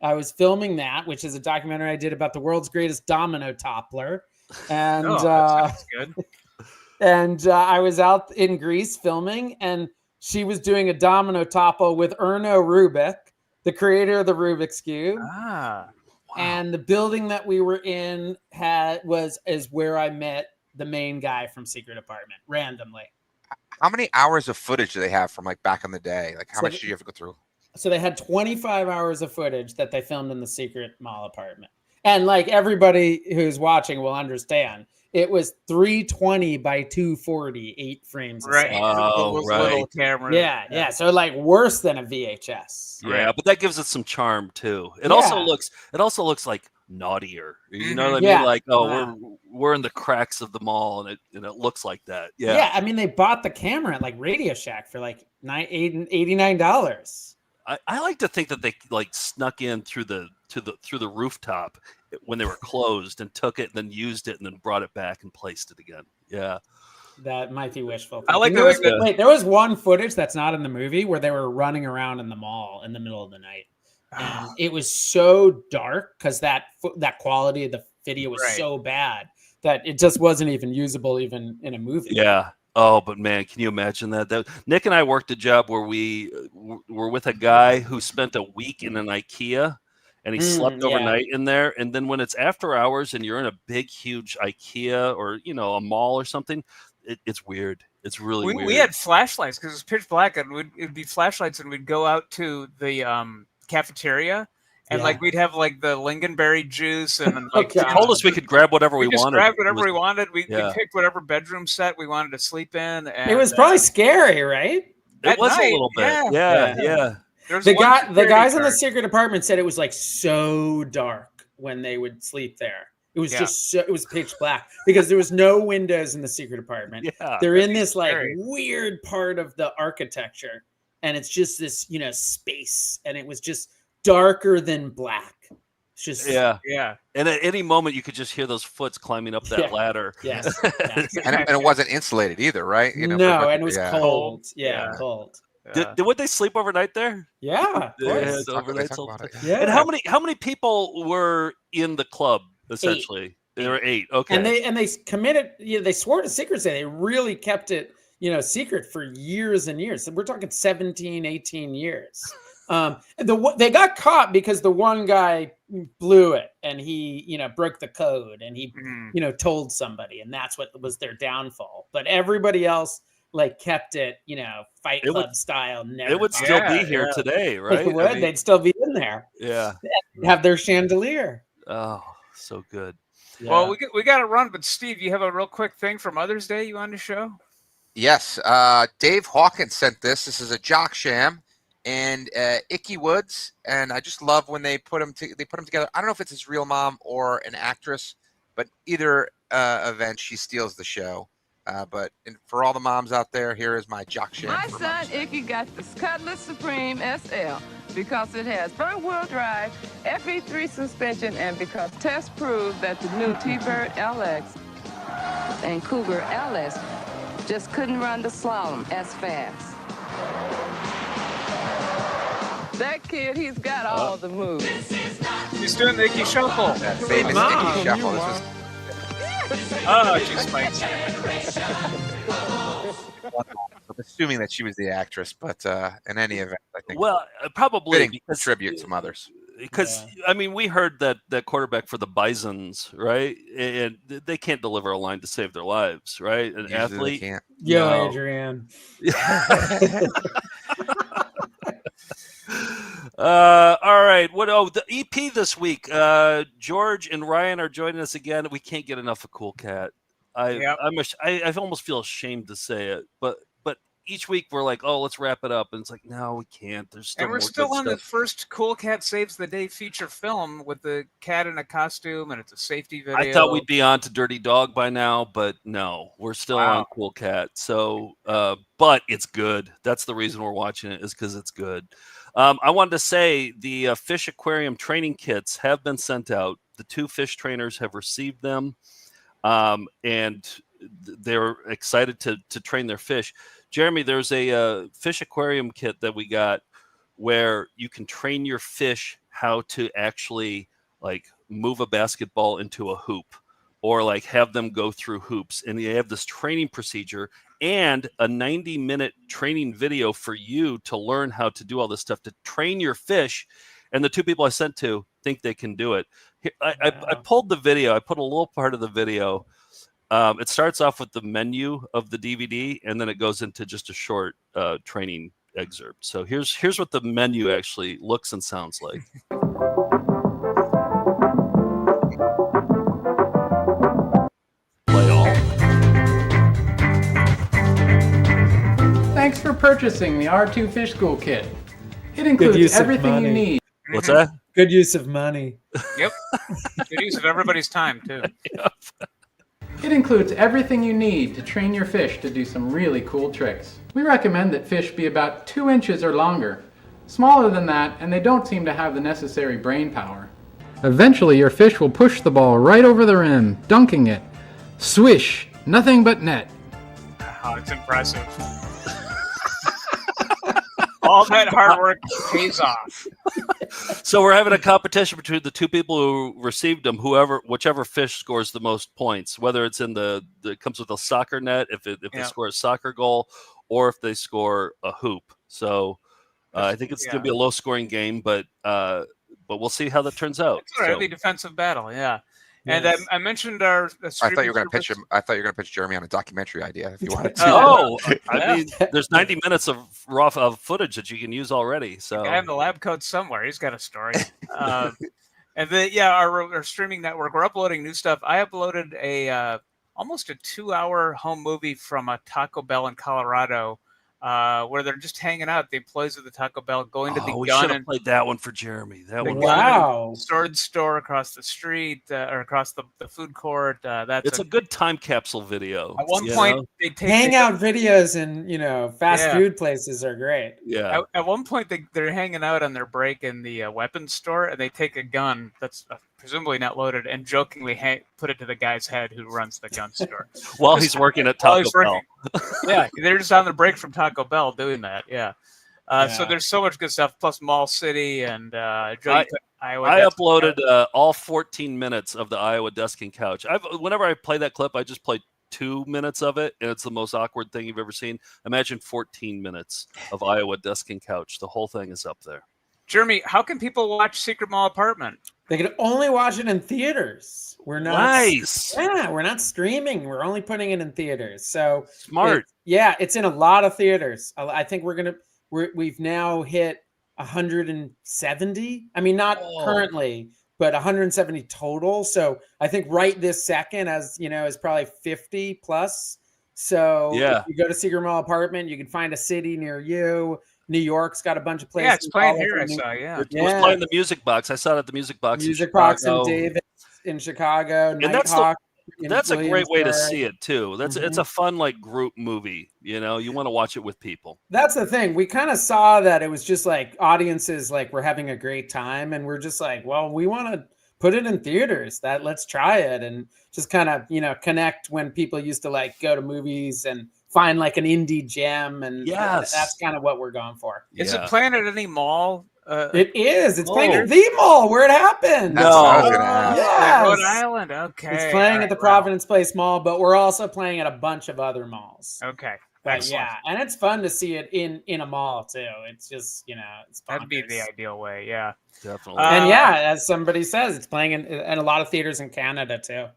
I was filming that, which is a documentary I did about the world's greatest domino toppler. And that sounds good. And I was out in Greece filming, and she was doing a domino topple with Erno Rubik, the creator of the Rubik's Cube. Wow. And the building that we were in is where I met the main guy from Secret Apartment randomly. How many hours of footage do they have from like back in the day? Like how much did you have to go through? So they had 25 hours of footage that they filmed in the Secret Mall Apartment. And like everybody who's watching will understand, it was 320 by 240, 8 frames. Right. Little cameras. Yeah. So like worse than a VHS. Yeah, but that gives it some charm too. It also looks like naughtier. You know what I mean? Like, we're in the cracks of the mall, and it looks like that. Yeah. Yeah. I mean, they bought the camera at like Radio Shack for like $89. I like to think that they like snuck in through the rooftop when they were closed and took it and then used it and then brought it back and placed it again. Yeah. That might be wishful thinking. I like there was one footage that's not in the movie where they were running around in the mall in the middle of the night. And it was so dark because that quality of the video was so bad that it just wasn't even usable even in a movie. Yeah. Oh, but man, can you imagine that? Nick and I worked a job where we were with a guy who spent a week in an IKEA, and he slept overnight in there. And then when it's after hours and you're in a big, huge IKEA or a mall or something, it's weird. It's really weird. We had flashlights because it was pitch black, and it'd be flashlights, and we'd go out to the cafeteria. And like we'd have like the lingonberry juice, and like they told us we could grab whatever we wanted. Grabbed whatever we wanted. We picked whatever bedroom set we wanted to sleep in. And, it was probably scary, right? It was a little bit. Yeah. The guys in the Secret Apartment said it was like so dark when they would sleep there. It was just it was pitch black because there was no windows in the Secret Apartment. Yeah, they're in this like weird part of the architecture, and it's just this space, and it was just darker than black. It's just and at any moment you could just hear those foots climbing up that ladder. Yes. And it wasn't insulated either, right? And it was cold. Cold. Would they sleep overnight there? Yeah, They had overnight yeah. And how many people were in the club essentially? 8. There were 8. Okay. And they committed. They swore to secrecy. They really kept it, secret for years and years. So we're talking 17, 18 years. They got caught because the one guy blew it and he, broke the code and he, told somebody, and that's what was their downfall. But everybody else kept it, Fight Club style. Never. It would still be here today, right? It would. They'd still be in there. Yeah. Have their chandelier. Oh, so good. Yeah. Well, we got to run, but Steve, you have a real quick thing for Mother's Day you wanted to show? Yes. Dave Hawkins sent this. This is a jock sham and Icky Woods, and I just love when they put them together. I don't know if it's his real mom or an actress, but either event, she steals the show. But for all the moms out there, here is my jock sham. My son Icky got the Cutlass Supreme SL because it has front-wheel drive, FE3 suspension, and because tests prove that the new T-Bird LX and Cougar LS just couldn't run the slalom as fast. That kid, he's got all the moves. He's doing the Icky Shuffle. That famous Icky Shuffle. This was... Oh, she spikes. I'm assuming that she was the actress, but in any event, I think. Well, probably because tribute to mothers. Because I mean, we heard that quarterback for the Bisons, right? And they can't deliver a line to save their lives, right? An athlete can't. Yo, Adrian. All right. The EP this week. George and Ryan are joining us again. We can't get enough of Cool Cat. I almost feel ashamed to say it, but each week we're like, oh, let's wrap it up, and it's like, no, we can't. There's still and we're still on the first Cool Cat Saves the Day feature film with the cat in a costume, and it's a safety video. I thought we'd be on to Dirty Dog by now, but no, we're still on Cool Cat. So, but it's good. That's the reason we're watching it, is because it's good. I wanted to say the fish aquarium training kits have been sent out. The 2 fish trainers have received them, and they're excited to train their fish. Jeremy, there's a fish aquarium kit that we got where you can train your fish how to actually move a basketball into a hoop, or have them go through hoops. And they have this training procedure and a 90-minute training video for you to learn how to do all this stuff to train your fish. And the 2 people I sent to think they can do it. I pulled the video. I put a little part of the video. It starts off with the menu of the DVD, and then it goes into just a short training excerpt. So here's what the menu actually looks and sounds like. Play all. Thanks for purchasing the R2 Fish School Kit. It includes everything you need. What's that? Good use of money. Yep. Good use of everybody's time, too. Yep. It includes everything you need to train your fish to do some really cool tricks. We recommend that fish be about 2 inches or longer. Smaller than that, and they don't seem to have the necessary brain power. Eventually, your fish will push the ball right over the rim, dunking it. Swish! Nothing but net. Oh, it's impressive. All that hard work pays off. So we're having a competition between the 2 people who received them. Whichever fish scores the most points, whether it's in it comes with a soccer net, if they score a soccer goal, or if they score a hoop. So I think it's going to be a low-scoring game, but we'll see how that turns out. It's a really defensive battle, yeah. And I mentioned our. I thought you were going to pitch Jeremy on a documentary idea if you wanted to. Oh, I mean, there's 90 minutes of raw footage that you can use already. So I have the lab coat somewhere. He's got a story. And our streaming network. We're uploading new stuff. I uploaded almost a 2-hour home movie from a Taco Bell in Colorado. Where they're just hanging out, the employees of the Taco Bell going to the we gun should have and played that one for Jeremy. That one, wow, sword store across the street or across the food court. It's a good time capsule video. At one point, they take hangout videos in fast food places are great. Yeah. At one point, they're hanging out on their break in the weapons store, and they take a gun that's presumably not loaded, and jokingly put it to the guy's head who runs the gun store while he's working at Taco Bell. Yeah, they're just on the break from Taco Bell doing that. Yeah, So there's so much good stuff. Plus Mall City and I Iowa. uploaded all 14 minutes of the Iowa Desking Couch. Whenever I play that clip, I just play 2 minutes of it, and it's the most awkward thing you've ever seen. Imagine 14 minutes of Iowa Desking Couch. The whole thing is up there. Jeremy, how can people watch Secret Mall Apartment? They can only watch it in theaters. We're not Nice. Yeah, we're not streaming. We're only putting it in theaters. So smart. It's in a lot of theaters. I think we've now hit 170. I mean, not currently, but 170 total. So I think right this second, as you know, is probably 50 plus. So if you go to Secret Mall Apartment, you can find a city near you. New York's got a bunch of places. Yeah, it's playing here. I saw. It was playing the Music Box. I saw it at the Music Box. Music Box in Davis, in Chicago. And that's a great way to see it too. It's a fun group movie. You know, you want to watch it with people. That's the thing. We kind of saw that it was just like audiences were having a great time, and we're just like, well, we want to put it in theaters. Let's try it and just kind of connect when people used to go to movies and find an indie gem, and that's kind of what we're going for. Is it playing at any mall? It is. It's playing at the mall where it happened. That's what I was going to ask. Yes. Rhode Island. Okay. It's playing at the Providence Place Mall, but we're also playing at a bunch of other malls. Okay. But and it's fun to see it in a mall too. It's just it's bonkers. That'd be the ideal way. Yeah, definitely. And as somebody says, it's playing in a lot of theaters in Canada too.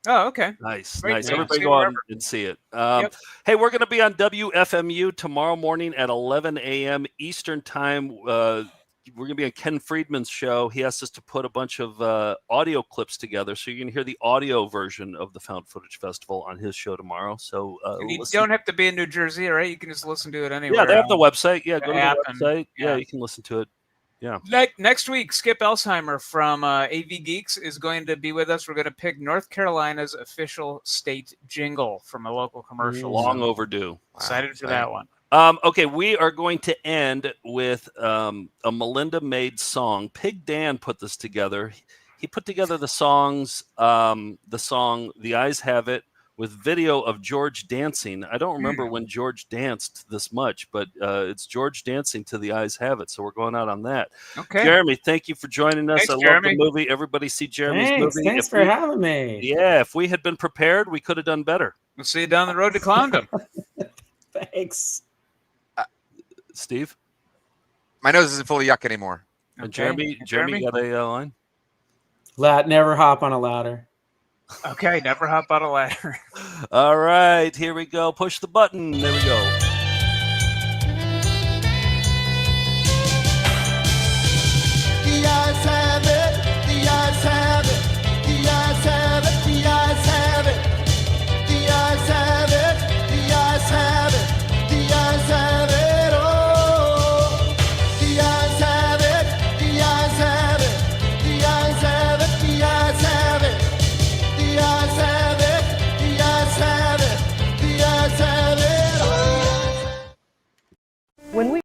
Oh, okay. Nice. Great. Everybody go on and see it. Hey, we're going to be on WFMU tomorrow morning at 11 a.m. Eastern Time. We're going to be on Ken Friedman's show. He asked us to put a bunch of audio clips together, so you can hear the audio version of the Found Footage Festival on his show tomorrow. So you don't have to be in New Jersey, right? You can just listen to it anywhere. Yeah, they have the website. Yeah, go to the website. Yeah, you can listen to it. Yeah. Next week, Skip Elsheimer from AV Geeks is going to be with us. We're going to pick North Carolina's official state jingle from a local commercial. Long overdue. Excited for that one. Okay, we are going to end with a Melinda-made song. Pig Dan put this together. He put together the song "The Eyes Have It" with video of George dancing. I don't remember when George danced this much, but it's George dancing to "The Eyes Have It." So we're going out on that. Okay, Jeremy, thank you for joining us. Thanks, I Jeremy. love the movie. Everybody see Jeremy's movie. Thanks for having me. Yeah, if we had been prepared, we could have done better. We'll see you down the road to Clowndom. Thanks. Steve? My nose isn't full of yuck anymore. And Jeremy got a line? Never hop on a ladder. Okay, never hop on a ladder. All right, here we go. Push the button. There we go.